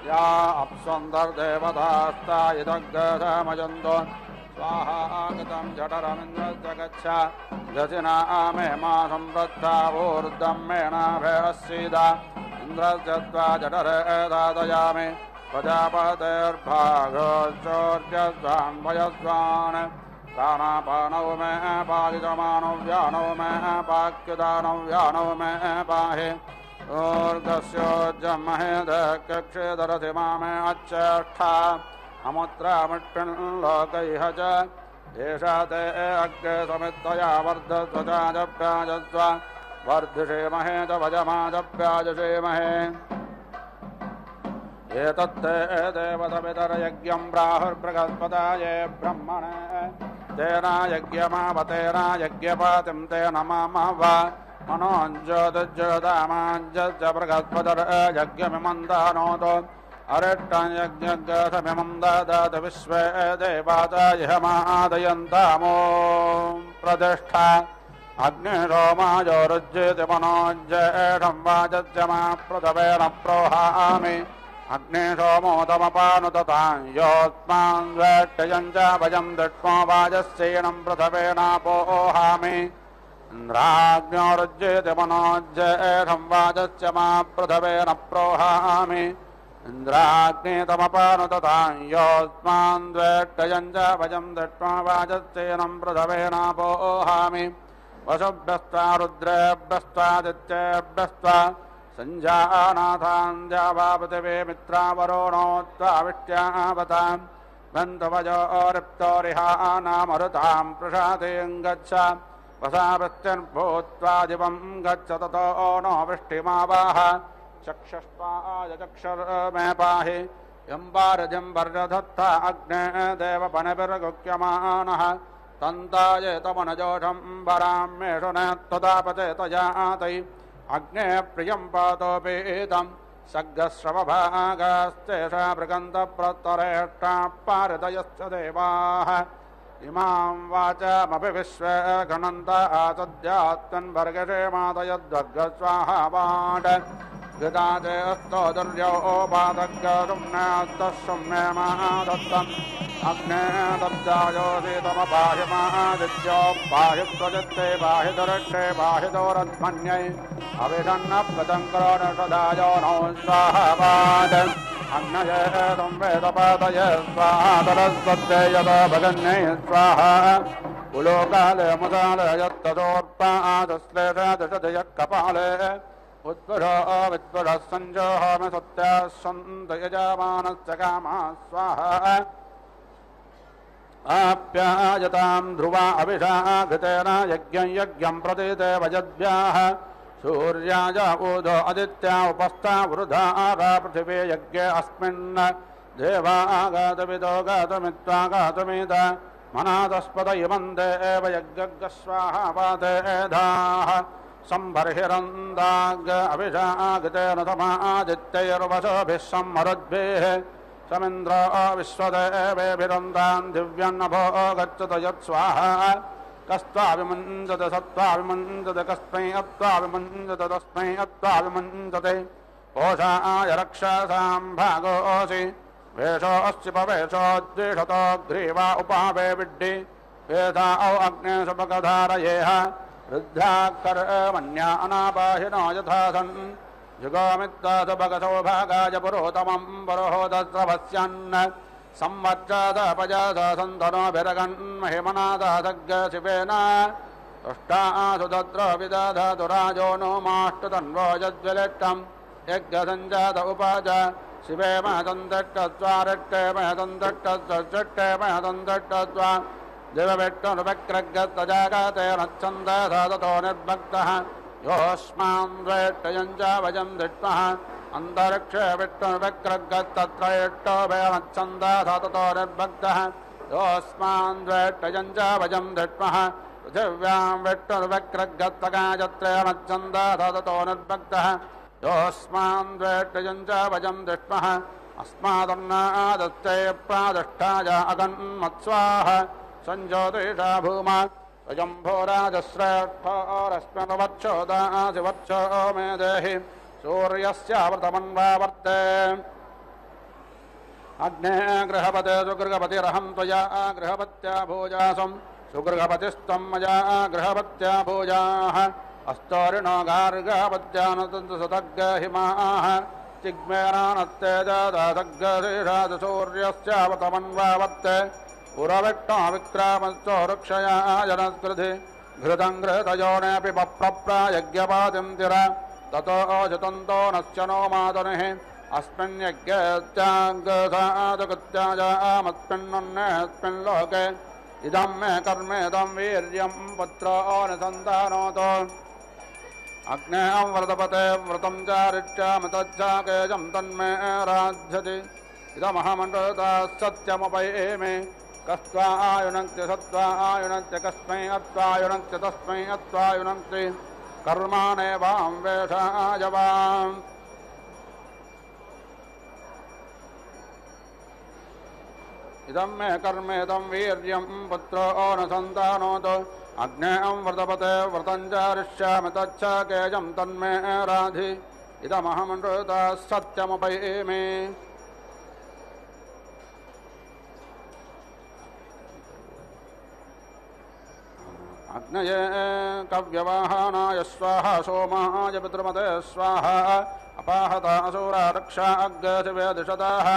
[SPEAKER 4] या अप्सुन्दर्देवतास्ता इदग्धमयन्तो स्वाहागतं जठरमिन्द्रस्य गच्छ दशिनामे मा संवृद्धा ऊर्ध्वं मेनाभेरस्सीदा इन्द्रस्य त्वा जठरे दादयामि प्रजापतेर्भागोच्चोर्यस्वान् वयस्वान् प्राणापानौ मे पालितमानौ व्यानौ मे पाक्युदानौ व्यानौ मे पाहि ऊर्ध्वस्योज्जमहेदक्षेदरथि मामे अच्छेष्ठा अमुत्रामिष्टिल्लोकैः च एषा ते अग्रे समित्तया वर्धस्वचाजभ्याजस्व वर्धिषेमहे च भजमाजभ्याजषेमहे एतत्ते देवतपितरयज्ञं प्राहुर्बृहस्पतये ब्रह्मणे तेना यज्ञमावतेना यज्ञपातिं तेन मामव मनोज्योतिज्योदामाञ्जस्य बृहस्पतिर्यज्ञमिमं दानोतु अरिष्टं यज्ञगथमिमं ददातु विश्वे देवादयमादयन्तामो प्रतिष्ठा अग्निरोमायोरुज्येति मनोज्येषं वाजस्य मा पृथवेन प्रोहामि अग्निशोमोदमपानुततां योऽस्मान् वेष्टयं च भजं दृष्ट्वा वाजस्येनं पृथवेनापोहामि इन्द्राग्न्योरुज्येति मनोज्येषं वाजस्य मा पृथवेन प्रोहामि इन्द्राग्नितमपानुततां योऽस्मान् वेष्टयं च भजं दृष्ट्वा वाजस्येनं पृथवेनापोहामि वसुभ्यस्त्वा रुद्रेभ्यस्त्वादित्येभ्यस्त्वा सञ्जानाथान् द्यावापृथिवे मित्रावरोणोत्वाविष्ट्यावतां बन्धुवजोरिप्तोरिहानामरुतां प्रसादें गच्छ वसावृत्तिर्भूत्वा दिवं गच्छ ततो नो वृष्टिमावाह चक्षुष्पाय चक्षुर्मे पाहि यम्बारजं वर्जधत्ता अग्ने देवपणभिर्गुह्यमानः तन्ताय तमनजोषं वराम्येषु नेत्तदापते तयातै अग्ने प्रियं पातोपीतं सग्गस्रवभागास्तेषा मृगन्तप्रत्तरेष्टा पारदयश्च देवाः इमां वाचामपि विश्वे गणन्त आसद्यात्तन्वर्गेमादयद्वर्गस्वाहा वाट गृताते अस्तो दुर्यो पादग्गुम्नास्तुम्नेमादत्तम् अग्ने दब्जायोषितमपाहिमादित्यो बाहित्वजित्ते बाहिदुरक्षे बाहिदोरध्मन्यै अभिषन्नप्रदङ्करोणसदायो नौ स्वाहा वाट अग्नये संवेदपातये स्वाहा सरस्वत्यै यदा भगन्यै स्वाहा कुलोकाले मुदाले यत्तदोर्पादश्लेषदशदयः कपाले उत्पुरो विद्पुरः सञ्जोहोमि सत्याः सन्त यजमानस्य कामाः स्वाहा आप्यायतां ध्रुवा अभिषा घृतेन यज्ञं यज्ञं प्रतीते वजद्भ्याः सूर्याय ऊदो आदित्या उपस्था वृधा आगा पृथिवी यज्ञे अस्मिन् देवा आगातविदो गातुमित्वा गातुमिद मनादस्पद इमं देव यज्ञस्वाहा पातेधाः संबर्हिरन्दाग अभिषागतेन समादित्यैर्वशोभिः सम्मरुद्भिः समिन्द्र विश्वदेवेभिरन्दान् दिव्यन्नभो गच्छत यत्स्वाहा कस्त्वाभिमुञ्जते सत्त्वाभिमुञ्जते कस्मै अत्त्वाभिमुञ्जते तस्मै अत्त्वाभिमुञ्जते पोषाय रक्षसां भागोऽसि वेषोऽस्ति पवेशोद्विषतो ग्रीवा उपावे विड्ढि वेधा औ अग्ने सुपकधारयेह वृद्धाकर्मण्या अनापाहिनो यथा सन् युगोमित्तासुभगसौभागाय पुरोतमं पुरोहोदस्रवस्यन् संवत्सदपजस सन्धनोभिरगन्महिमनादसग्शिवेन तुष्टासु तत्र विदधतु राजो नो माष्टतन्वो यद्विलिष्टम् यज्ञसञ्जात उपाच शिवे महदन्तट्टस्वा रट्टे महदन्तट्टस्व षट्टे महदन्तट्टस्वा दिवविष्णुर्विक्रगतजागतेनच्छन्दसादतो निर्भक्तः योऽस्मान् द्वेष्टयं च वयं दृष्ट्मः अन्तरिक्षे विष्णुर्विक्रगतत्रयेष्टोभयनच्छन्दसादतो निर्भक्तः योऽस्मान् द्वेष्टयं च वयं दृष्ट्मः पृथिव्यां विष्णुर्विक्रगतगायत्रेणच्छन्दसादतो निर्भक्तः योऽस्मान् द्वेष्टयं च वयं दृष्ट्मः अस्मादन्नादस्ते प्रादिष्ठाय अगन्मत्स्वाहा संज्योतिषा भूमा स्वयंभोराजश्रेष्ठोरस्मन्वक्षोदासि वक्षो मे देहि सूर्यस्यावृतमन्वावर्ते अग्ने गृहपते सुगृहपतिरहं त्वया गृहपत्या भूजासं सुगृहपतिस्त्वं मया गृहपत्या भूजाः अस्तोरिणो गार्गपत्यानतन्तुसतग्गहिमाः चिग्मेनानत्ते दादग्गशेषादसूर्यस्यावतमन्वावर्ते पुरविट्टो विक्रामश्चो वृक्षया जनस्कृति घृतं घृतयोनेऽपि पप्रप्रायज्ञपातिं तिरा ततो ओजतन्तो नश्च नो मातनिः अस्मिन्यज्ञत्याङ्गसादकृत्यायामस्मिन्नन्नेऽस्मिन् लोके इदं मे कर्मेदं वीर्यं पुत्रो अनुसन्धानोतो अग्ने अमृतपते व्रतं चारिष्यामि तज्जाकेजं तन्मे राध्यति इदमहमनृता सत्यमुपैमे कस्त्वा आयुनक्ति सत्त्वा आयुनक्ति कस्मै अत्वायुनक्ति तस्मै अत्वायुनक्ति कर्माणेवां वेषायवाम् इदं मे कर्मेदं वीर्यं पुत्रो अनुसन्तानोतो अग्ने अमृतपते व्रतं चारिष्यामि तच्छाकेजं तन्मे राधि इदमहमनृता सत्यमुपैमे अग्नये कव्यवाहनाय स्वाहा सोमाय पितृमते स्वाहा अपाहता असुरा रक्षा अग्गसिवेदिशताः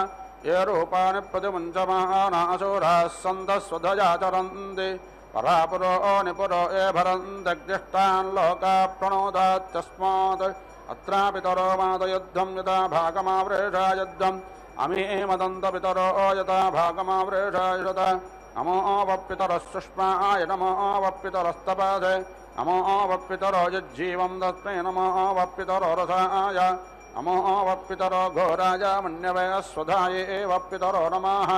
[SPEAKER 4] ये रूपाणि प्रतिमुञ्चमाना असुराः सन्तस्वधया चरन्ति परापुरो निपुरो ये भरन्त्यग्निष्टान् लोकाः प्रणोदात्यस्मात् अत्रापितरो मातयुद्धं यथा भागमावृषायुद्धम् अमीमदन्तपितरो यथा भागमावृषायुषत नमो वपितरः नमो वपितरस्तपादे नमो वपितरो यज्जीवं तस्मै नमो वपितरो रसाय नमो वपितरो घोराय मन्यवे स्वधाये वपितरो नमः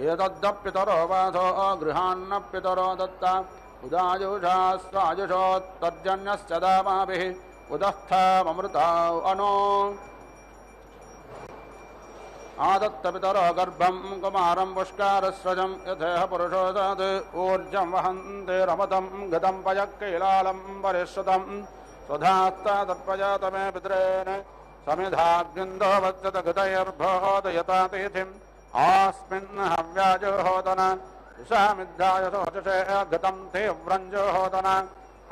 [SPEAKER 4] एतद्दपितरो वासो गृहान्नपितरो दत्ता उदायुषा स्वायुषोत्तर्जन्यश्च दामाभिः उदस्थाममृता अनो आदत्तपितरो गर्भं कुमारं पुष्कारस्रजं यथेह पुरुषो दत् ऊर्जं वहन्ते रमतं गतं पयक्कीलालं परिश्रुतं स्वधास्तादर्पजातमे पितरेण समिधाग्निन्दो वज्जत गतैर्भोदयता तिथिम् आस्मिन् हव्याजोहोदन युषामिद्धाय शोचषे गतं तीव्रञ्जोहोदन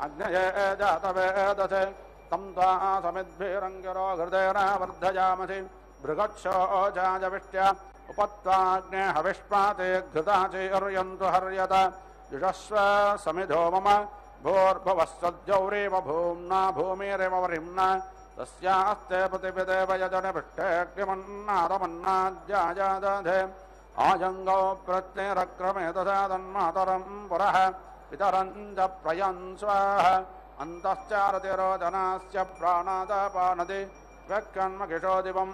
[SPEAKER 4] अग्नये जातवेदसे तं त्वा समिद्भिरङ्गिरो हृदयेन वर्धयामसि बृहच्छोजाजविष्ट्या उपत्वाग्ने हविष्माते घृताचेर्यन्तु हर्यत युषस्व समिधो मम भूर्भुवः सद्यौरेव भूम्ना भूमिरेव वरिम्ना तस्यास्ते प्रतिपिदेव यजनभिष्टेऽग्निमन्नादमन्नाद्याजादधे आजङ्गौ प्रत्येरक्रमे तथा तन्मातरं पुरः पितरं च प्रयं स्वाहा अन्तश्चारतिरोदनास्य प्राणादापानति व्यक्कन्मखिषो दिवं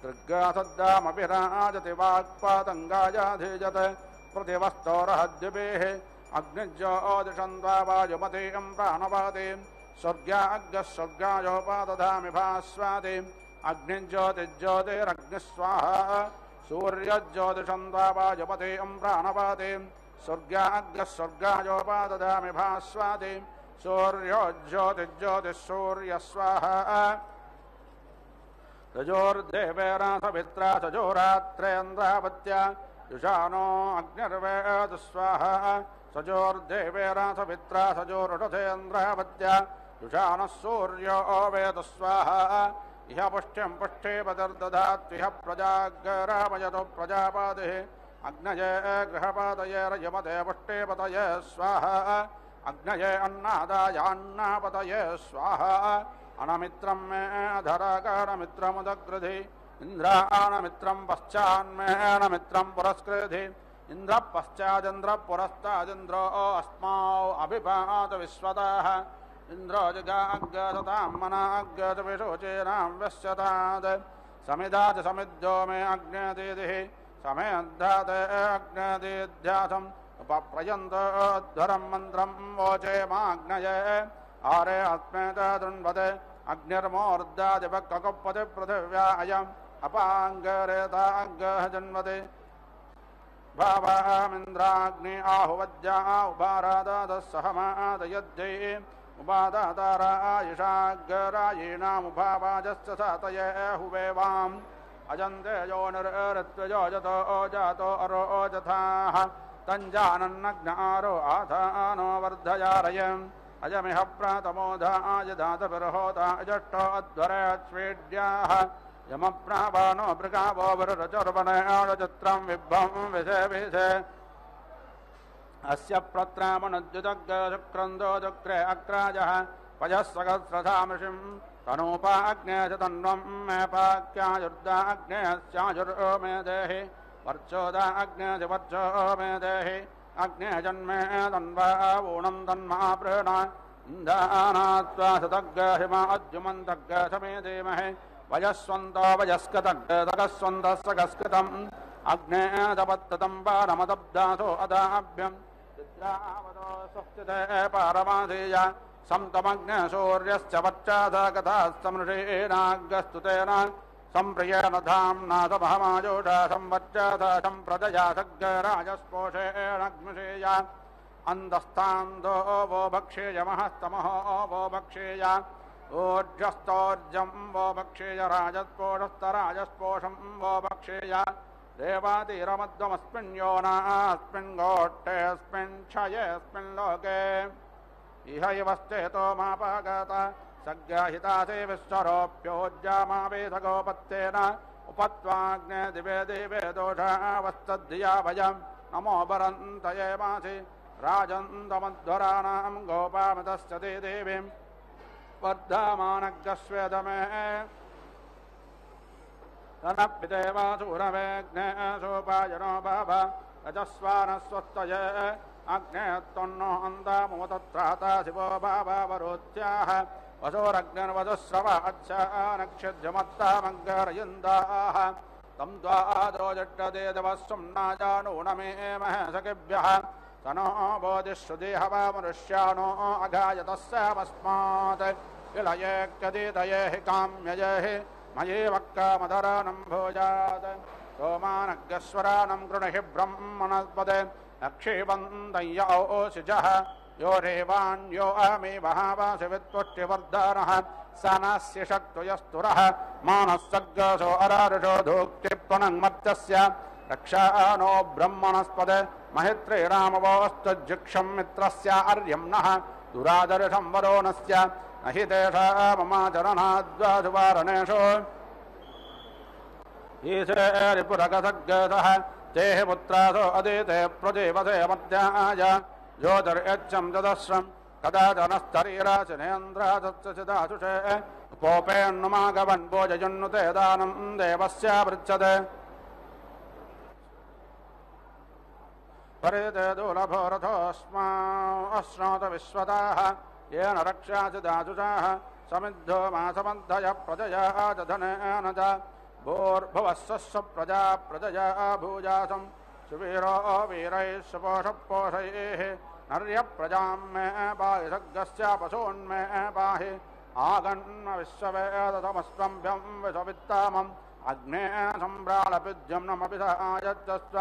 [SPEAKER 4] दृग्गासद्दामपि राजति वाक्पातङ्गायाधीजत प्रतिवस्तोरहद्युपेः अग्निज्योतिषन्त्वा वायुमतीं प्राणपातिं स्वर्गाग्गः स्वर्गायोपादधामि भास्वाति अग्निज्योतिज्योतिरग्निस्वाहा सूर्यज्योतिषन्त्वा वायुमतीं प्राणपातिं स्वर्गाग्गः स्वर्गायोपादधामि भास्वाति सूर्योज्योतिज्योतिःसूर्यस्वाहा तजोर्देवेन सवित्रा सजोरात्रेन्द्रावत्या युषानो अग्निर्वेदस्वाहा सजोर्देवेन सवित्रा सजोरुषधेन्द्रावत्या युषानः सूर्यो वेदस्वाहा इह पुष्टिं पुष्टिपतिर्दधात्विह प्रजाग्रामयतो प्रजापातिः अग्नये गृहपातये रजमते पुष्टिपतये स्वाहा अग्नये अन्नादायान्नापतये स्वाहा अनमित्रं मे अधराकानमित्रमुदग्रधि इन्द्रानमित्रं पश्चान्मे अनमित्रं पुरस्कृधि इंद्र पश्चादिंद्र पुरस्तादिंद्रो अस्मौ अभिपात विश्वतः इंद्रो जगाग्गतां मनाग्गत विशोचेनां व्यस्यतात् समिदाच समिद्यो मे अग्नेतिः समेद्धात अग्नेतिध्यासम् उपप्रयन्तोद्धरं मन्त्रं वोचे माग्नये आरे अस्मेत दृण्वते अग्निर्मोर्धादिवक्ककुप्पति पृथिव्या अयम् अपाङ्गरेताग्गः जन्मते भावामिन्द्राग्नि आहुवज्या उपारादातः सहमादयज्जै उपादातारायुषाग्गरायीणामुभावाजश्च सातये हुवेवाम् अजन्ते यो निरृत्वजो जतो जातो अरोजथाः तञ्जानन्नग्नारो आधानो वर्धयारयम् अजमिह प्रातमोधाय धातभिर्होता अजष्टो अध्वरेष्वेड्याः यमप्रावानो मृगावो वरुरचर्वणयाणचित्रं विभ्वं विषे अस्य प्रत्रामणद्युजग्रशुक्रन्दो चक्रे अग्राजः पयः सहस्रधामृषिं तनूपाग्नेश तन्वं मे पाक्यायुर्दाग्नेयस्यायुर्यो मे देहि वर्चोदाग्नेश वर्चो मे देहि अग्नेयजन्मे तन्वा ऊणं तन्मा प्रेण इन्धानात्वा सतग्गहिमा अद्युमन्तग्गसमे धीमहि वयस्वन्तो वयस्कतग्गतकस्वन्तः सकस्कृतम् अग्नेयतपत्ततं पारमदब्दासो अदाभ्यम् चित्रावतो स्वस्तिते पारमाधीय समतमग्ने सूर्यश्च पश्चादकथास्तमृषीणाग्गस्तुतेन सम्प्रियेण धाम्ना समहमाजोषा संवच्चाथ सम्प्रदया सग्गराजस्पोषेणाग्निषेय अन्तस्तान्दो वो भक्षेय महस्तमहो वो भक्षेय ऊर्जस्तोर्जं वो भक्षेय राजस्पोषस्तराजस्पोषं वो भक्षेय देवातीरमध्वमस्मिन् योनास्मिन् गोष्ठेऽस्मिन् क्षयेऽस्मिन् लोके इहैवस्तेतो मापागत सग्रहितासे विश्वरोऽप्योज्जामावेदगोपत्तेन उपत्वाग्ने दिवे दिवे दोषावस्तद्धिया भयं नमो वरन्तये मासि राजन्तमध्वराणां गोपामतस्य ते देवीं वर्धमानग्गस्वेदमे तनप्पिदेवासूरवेग्ने सोपायनो बाभ रजस्वानस्वस्तये अग्ने त्वन्नो अन्दामुतत्राता शिवो भावावरोत्याः वसोरग्निर्वधुस्रव अच्छानक्षिध्यमत्तामग्गरयन्दाः तं द्वादो जट्टदेदवस्वं नाजानूनमे महसकिभ्यः स नो बोधिश्रुदेहवा मनुष्याणो अगायतस्यामस्मात् विलयेक्यदितये हि काम्यये हि मयेवक्कामधरानं भोजात् सोमानग्गस्वरानं गृणहि ब्रह्मणस्पदे अक्षेपन्दय्य ओषिजः यो रेवान्यो अमे महावासि वित्पुष्टिवर्धनः स नस्य शक्तुयस्तुरः मानस्सग्गसो अरारुषो धूक्तिप्तनङ्मर्त्यस्य रक्षानो ब्रह्मणस्पदे महित्रेणामवोस्तुजिक्षं मित्रस्य अर्यम्नः दुरादर्शं वरोणस्य न हि तेषा ममाचरणाद्वासुवारणेषु ईशे रिपुरगसग्गसः ते हि पुत्रासो अदिते प्रजेवसे मध्याय ज्योतिर्यच्छं तदश्रं कदाचनस्तरीराशिनेन्द्रासत्सिदाशुषे पोपेन्नुमागवन् भोजयुन्नुते दानं देवस्य पृच्छते परिते दुर्लभो रथोऽस्मा अश्नोत विश्वताः येन रक्षासि दासुषाः समिद्धो मासमद्धय प्रजया दधनेन च भूर्भुवस्सु प्रजा प्रजया भूजासं सुवीरो वीरैः सुपोषपोषैः नर्यप्रजां मे पाहि सग्गस्य पशून्मे पाहि आगन्म विश्ववेदतमस्त्वम्भ्यं विश्ववित्तामम् अग्ने सम्भ्रालपिद्यं नमपि स आयच्छस्व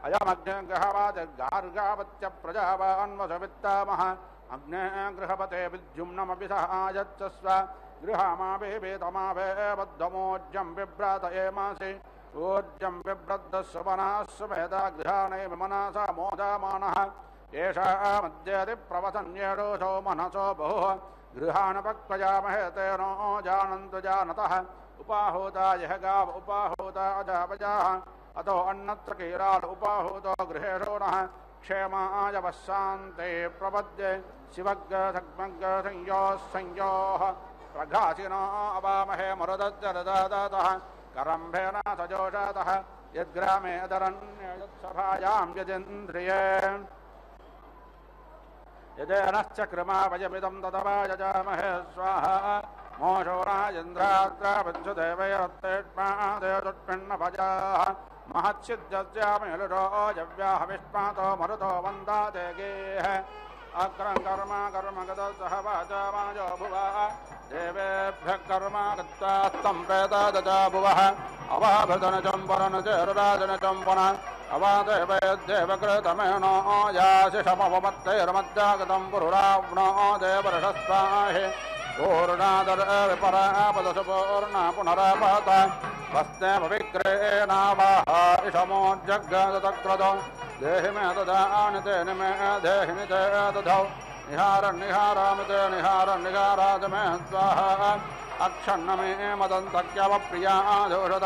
[SPEAKER 4] अयमग्ने गृहवादिर्गार्गावत्य प्रजावान्वसवित्तामः अग्ने गृहपते विद्युम्नमपि स आयच्छस्व गृहमावेतमावे बद्धमोज्यं बिभ्रातयेमासि ऊर्जं बिभ्रद्धस्वपनाः सुभेदा गृहाणे विमनासा मोदामानः एषा मध्येति प्रवसन्येषो मनसो बहुः गृहाणपक्वयामहे तेनो जानन्तु जानतः उपाहूता यह गाव उपाहूता अजापजाः अतो अन्नत्र कीराल उपाहूतो गृहेषो नः क्षेमाय वशान्ते प्रपद्ये शिवग्गसग्मग्गसंयोः संयोः प्रघासिनो अवामहे मरुदज्जरदातः करम्भेन सजोषातः यद्ग्रामे अदरण्यजतो सभायां यजेन्द्रिये यजेनश्चक्रमा वयमिदं तदवायजामहे स्वाहा मोषोराजेन्द्रात्रा पञ्चदेवैरत्तेष्मादेशुष्पिण्णभजाः महच्छिद्यस्यामिलुषो यव्याः विष्मातो मरुतो वन्दाते गेः अग्रं कर्म कर्मगतः वाचामाजो भुवः देवेभ्यः कर्म गत्वास्तं प्रेतदजा भुवः अवाभृतनचं परनचेरुराजनचं पुनः अवादेवयद्देवकृतमेनो याशिषमवमत्तैर्मद्यागतं पुरुराव्नो देवर्षस्वाहे पूर्णादरविपरापदशपूर्णा पुनरापत वस्तेव विग्रहेणावाह इषमोज्जग्गदतक्रतो देहि मे ददानिते मे देहि निते दधौ निहारन्निहारामिते निहारन्निहाराज मे स्वाहा अक्षन्न मे मदन्तक्यवप्रियादोषत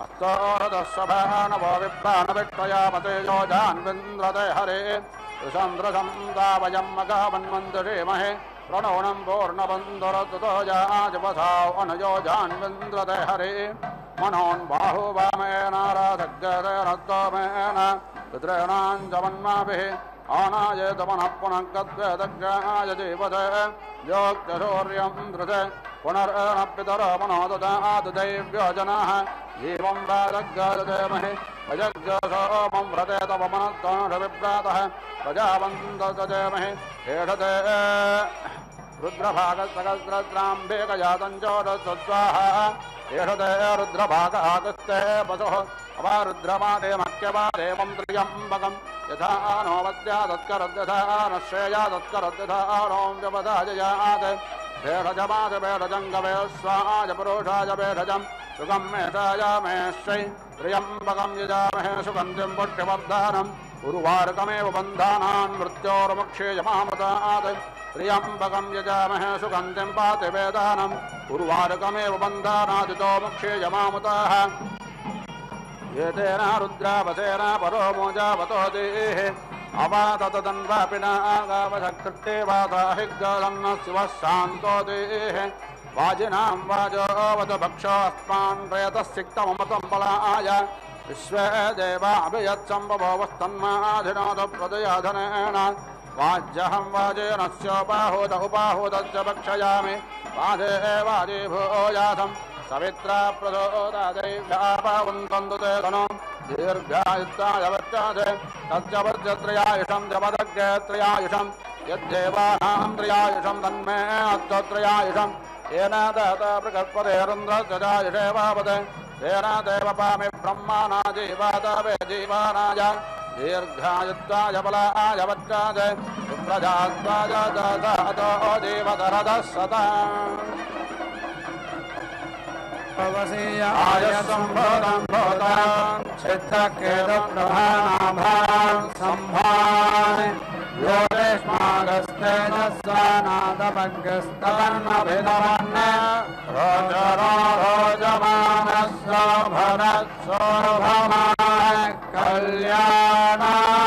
[SPEAKER 4] अस्तोरदस्सभानवो विप्राणविक्तयामते योजान्विन्द्रते हरे सुचन्द्रशं दावयं मघावन्मन्दरीमहे प्रणोणं पूर्णबन्धुरतुतो याजपसाव अनयोजान्विन्द्रते हरे मनोन्बाहु वामेनाराधग्गतेरत्तमेन पितॄणाञ्जवन्माभिः आनायेतमनः पुनः गद्वेदग्राय जीवते योक्तशौर्यं धृते पुनर्नपितरो मनो ददातु दैव्योजनाः जीवं राजग्गदेमहि अजग्गसोमं व्रते तव मनस्तोषविभ्रातः प्रजावन्तदेमहि एषते रुद्रभागसहस्रद्राम्बेकजातञ्चोदस्वाहा एषते रुद्रभागागस्ते पशुः अवारुद्रमादे मक्यवादेवं त्र्यम्बकं यथा नो वद्यादत्करद्यथा न श्रेयादत्करद्यथा नो व्यवधाजयात् भेषजमाद भेषजङ्गवे स्वाय पुरुषाय भेषजं सुखं मेषाय मेश्वै त्र्यम्बकं यजामहे सुगन्धिं पुष्यवर्धानम् उर्वारुकमेव बन्धानान् मृत्योर्मुक्षेयमामतात् त्र्यम्बकं यजामहे सुगन्धिं पाति वेदानम् उर्वारुकमेव बन्धानादितो मुक्षेयमामुताः एतेन रुद्रावसेन परो मोजावतो देः अवाततन्वापिना गावशकृत्ते वादाहिग्गलन्न शिवः शान्तो देः वाजिनां वाजोऽवत भक्षोऽस्मान् प्रेतस्सिक्तममतं बलाय विश्वे देवाभियत्सम्भवस्तन्माधिनाथ प्रदयाधनेन वाज्यहं वाजेन स्योपाहूत उपाहूतश्च भक्षयामि वाजे वाजे भूयासं सवित्रा प्रचोदादैव्यापावन्तन्तु ते धनो दीर्घायुत्ताय वर्चाते तस्य वर्जत्रयायुषं जपदग्रत्रयायुषं यद्देवानां त्रयायुषं तन्मे अत्तत्रयायुषं येन दत्त बृहस्पतिरुन्द्रश्चायुषे वावते तेन देवपामि ब्रह्माणा जीवातवे जीवानाय दीर्घायुत्ताय बलाय वर्चाते सुप्रजात्वाय ददातो देवतरदः सदा
[SPEAKER 3] आयसंभोदं भोदां चित्तकेतुप्रभानाभां सम्भान् योगेष्मागस्तेजस्वानादभग्रस्तवर्णभिधवन् रोचरो रोजमानस्सोभनस्सोभमाः कल्याणाः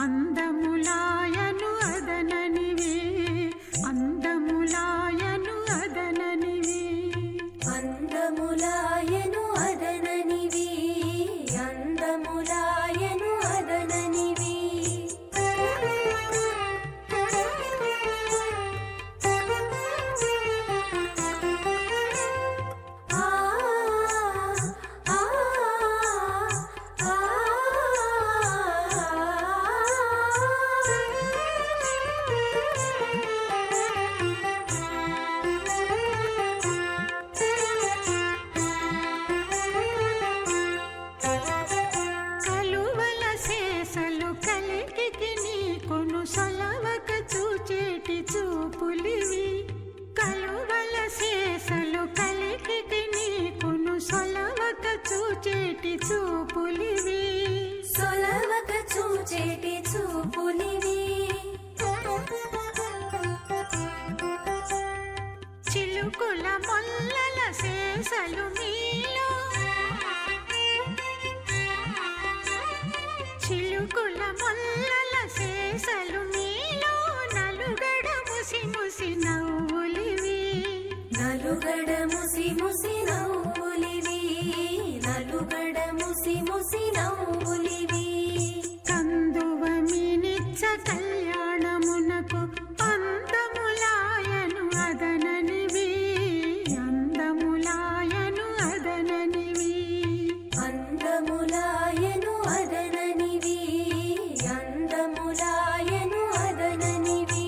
[SPEAKER 5] అందములాయను అదననివే అందములాయను అదననివి అందములాయను అదననివి సొలవక చూచేటి చూపులివి
[SPEAKER 6] చిలుకుల మొల్లల శేషలు మీలో చిలుకుల మొల్లల శేషలు మీలో నలుగడ ముసి ముసి నవ్వులివి
[SPEAKER 5] నలుగడ ముసి ముసి నవ్వులివి నలుగడ ముసి ముసి నవ్వులివి
[SPEAKER 6] కందువ మీనిచ్చ కళ్యాణమునకు అందములాయను అదననివి అందములాయను అదననివి
[SPEAKER 5] అందములాయను అదననివి అందములాయను అదననివి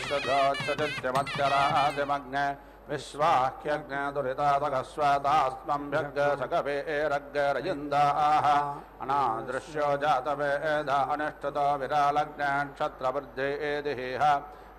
[SPEAKER 4] सदोत्सदित्यमत्यरादिमग्ने विश्वाह्यग्ने दुरितादकस्वदास्मभ्यग्गसकवेरग्गरयिन्दाः अनादृश्यो जातवेद अनिष्टतो विरालग्ने क्षत्रवृद्धेदिः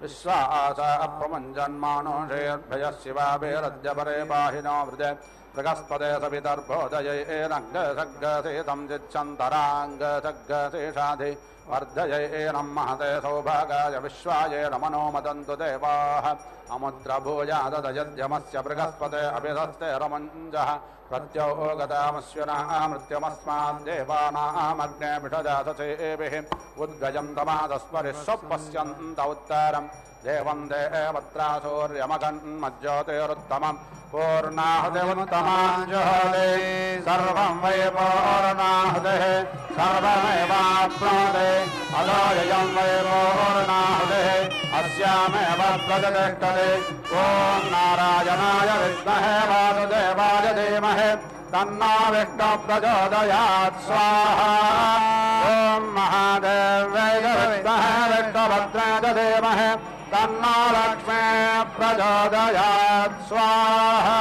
[SPEAKER 4] विश्वास अप्रमञ्जन्मानोषेर्भयः शिवाभिरद्यपरे पाहिनो वृदे बृहस्पते सवितर्भोदयैरङ्गसग्गसेतं चिच्छन्तराङ्गसग्गशेषाधि वर्धयेनं महते सौभागाय विश्वाय नमनो मदन्तु देवाः अमुद्रभूयादयद्यमस्य बृहस्पते अभिधस्ते रमञ्जः प्रत्योगतामस्विनः मृत्युमस्माद्देवानामग्ने विषजातसेभिः उद्गजं तमादस्मरिष्वपश्यन्त उत्तरम् देवं देवत्रासूर्यमगन्मज्योतिरुत्तमम् पूर्णाहुतिमुत्तमाञ्जुहोति सर्वं वै पूर्णाहुतिः सर्वमेवाप्नोति अधोयं वै पूर्णाहुतिः अस्यामेव प्रतिष्ठति ॐ नारायणाय विद्महे वासुदेवाय धीमहि तन्नो विष्णुः प्रचोदयात् स्वाहा ॐ महादेव्यै विद्महे विष्णुभद्राय धीमहि तन्नो लक्ष्मी प्रचोदयात् स्वाहा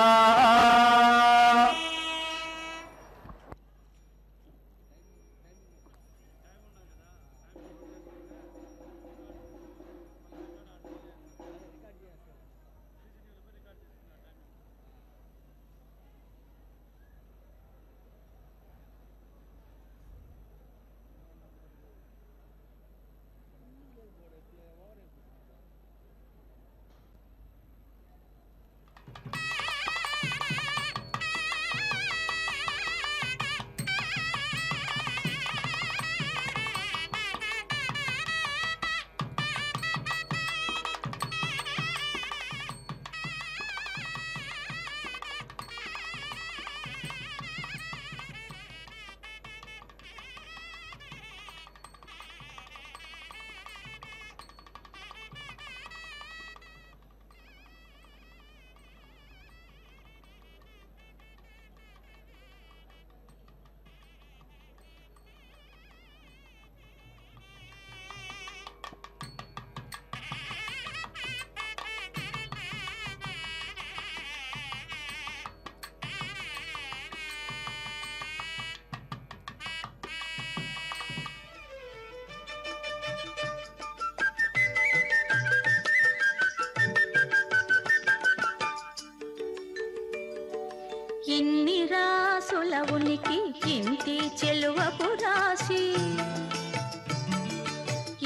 [SPEAKER 7] రాసుల ఉనికి ఇంటి చెలువపు రాశి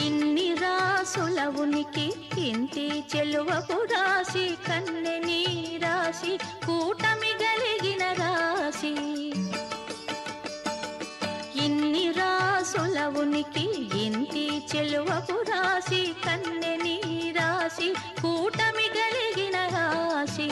[SPEAKER 7] ఇన్ని రాసుల ఉనికి ఇంటి చెలువపు రాశి కన్నె నీ రాశి కూటమి గలిగిన రాశి ఇన్ని రాసుల ఉనికి ఇంటి చెలువపు రాశి కన్నె నీ రాశి కూటమి గలిగిన రాశి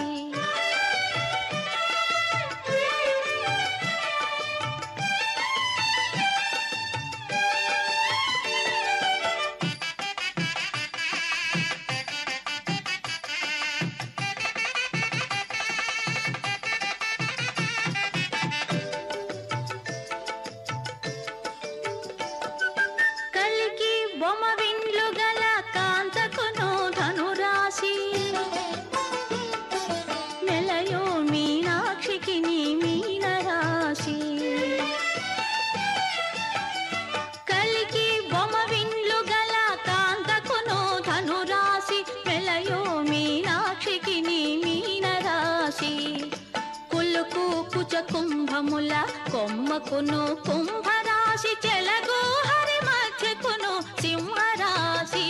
[SPEAKER 7] కుంభముల కొమ్మకును కుంభరాశి చెలగు హరి మధ్యకును సింహరాశి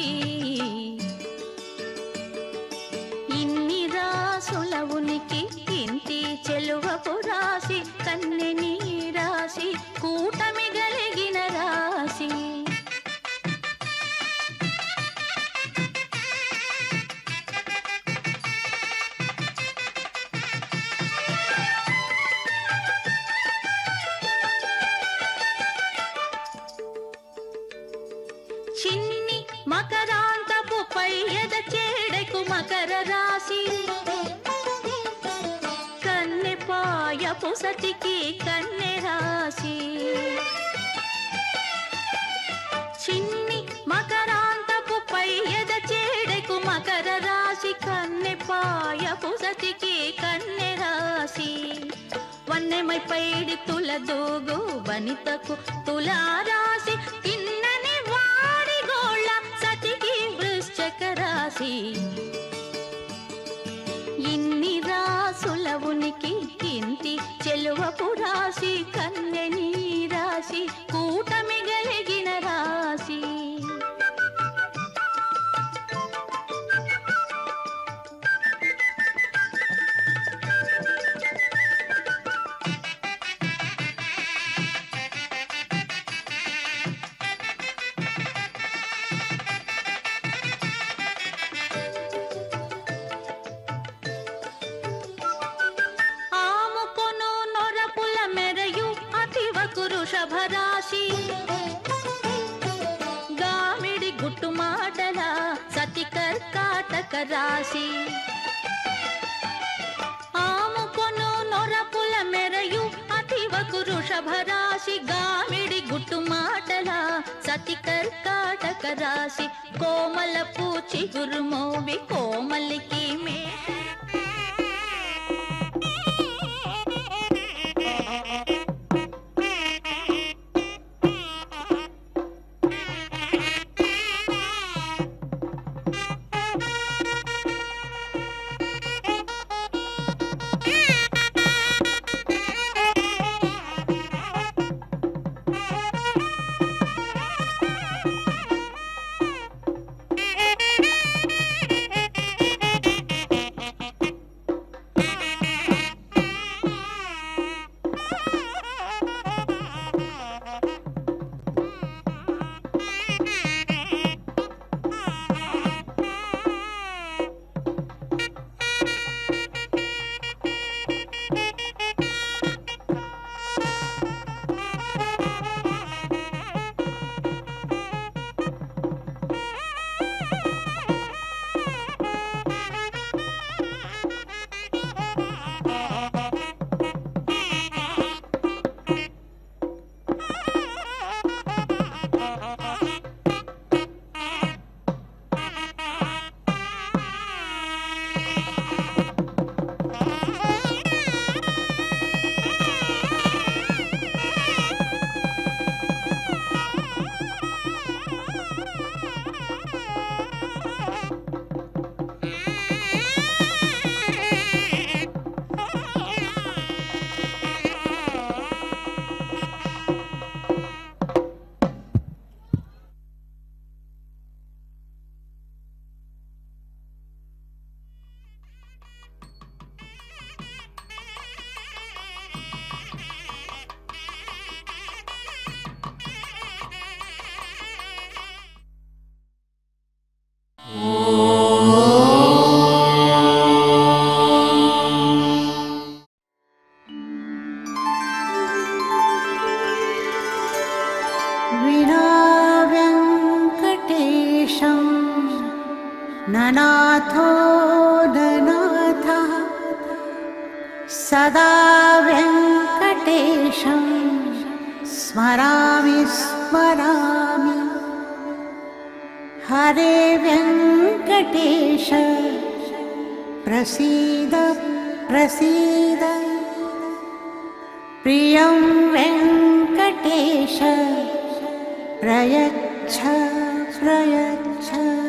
[SPEAKER 7] ఇన్ని రాసుల ఉనికి ఇంటి చెలువపు రాశి కన్నె నీ రాశి కూటమి గలిగిన రాశి చిన్ని మకరాంతపు పై ఎద చేడకు మకర రాశి కన్నె పాయపు సతికి కన్నె రాశి చిన్ని మకరాంతపు పై ఎద చేడకు మకర రాశి కన్నె పాయపు సతికి కన్నె రాశి వన్నెమై పైడి తుల దూగు వనితకు తులారాశి తిన్నని వాడి గోళ్ళ సతికి వృశ్చక రాశి ఇన్ని రాసుల ఉనికి ఇంటి చెలువపు రాశి కన్నె నీ రాశి కూటమి గలిగిన రాశి వృషభరాశి గామిడి గుట్టు మాటల సతి కర్కాటక రాశి ఆముకొను నొరపుల మెరయు అతివకు వృషభరాశి గామిడి గుట్టు మాటల సతి కర్కాటక రాశి కోమల పూచి గురుమోవి కోమలికి మే
[SPEAKER 6] ननाथो ननाथः सदा वेङ्कटेशं स्मरामि स्मरामि हरे वेङ्कटेश प्रसीद प्रसीद प्रियं वेङ्कटेश प्रयच्छ प्रयच्छ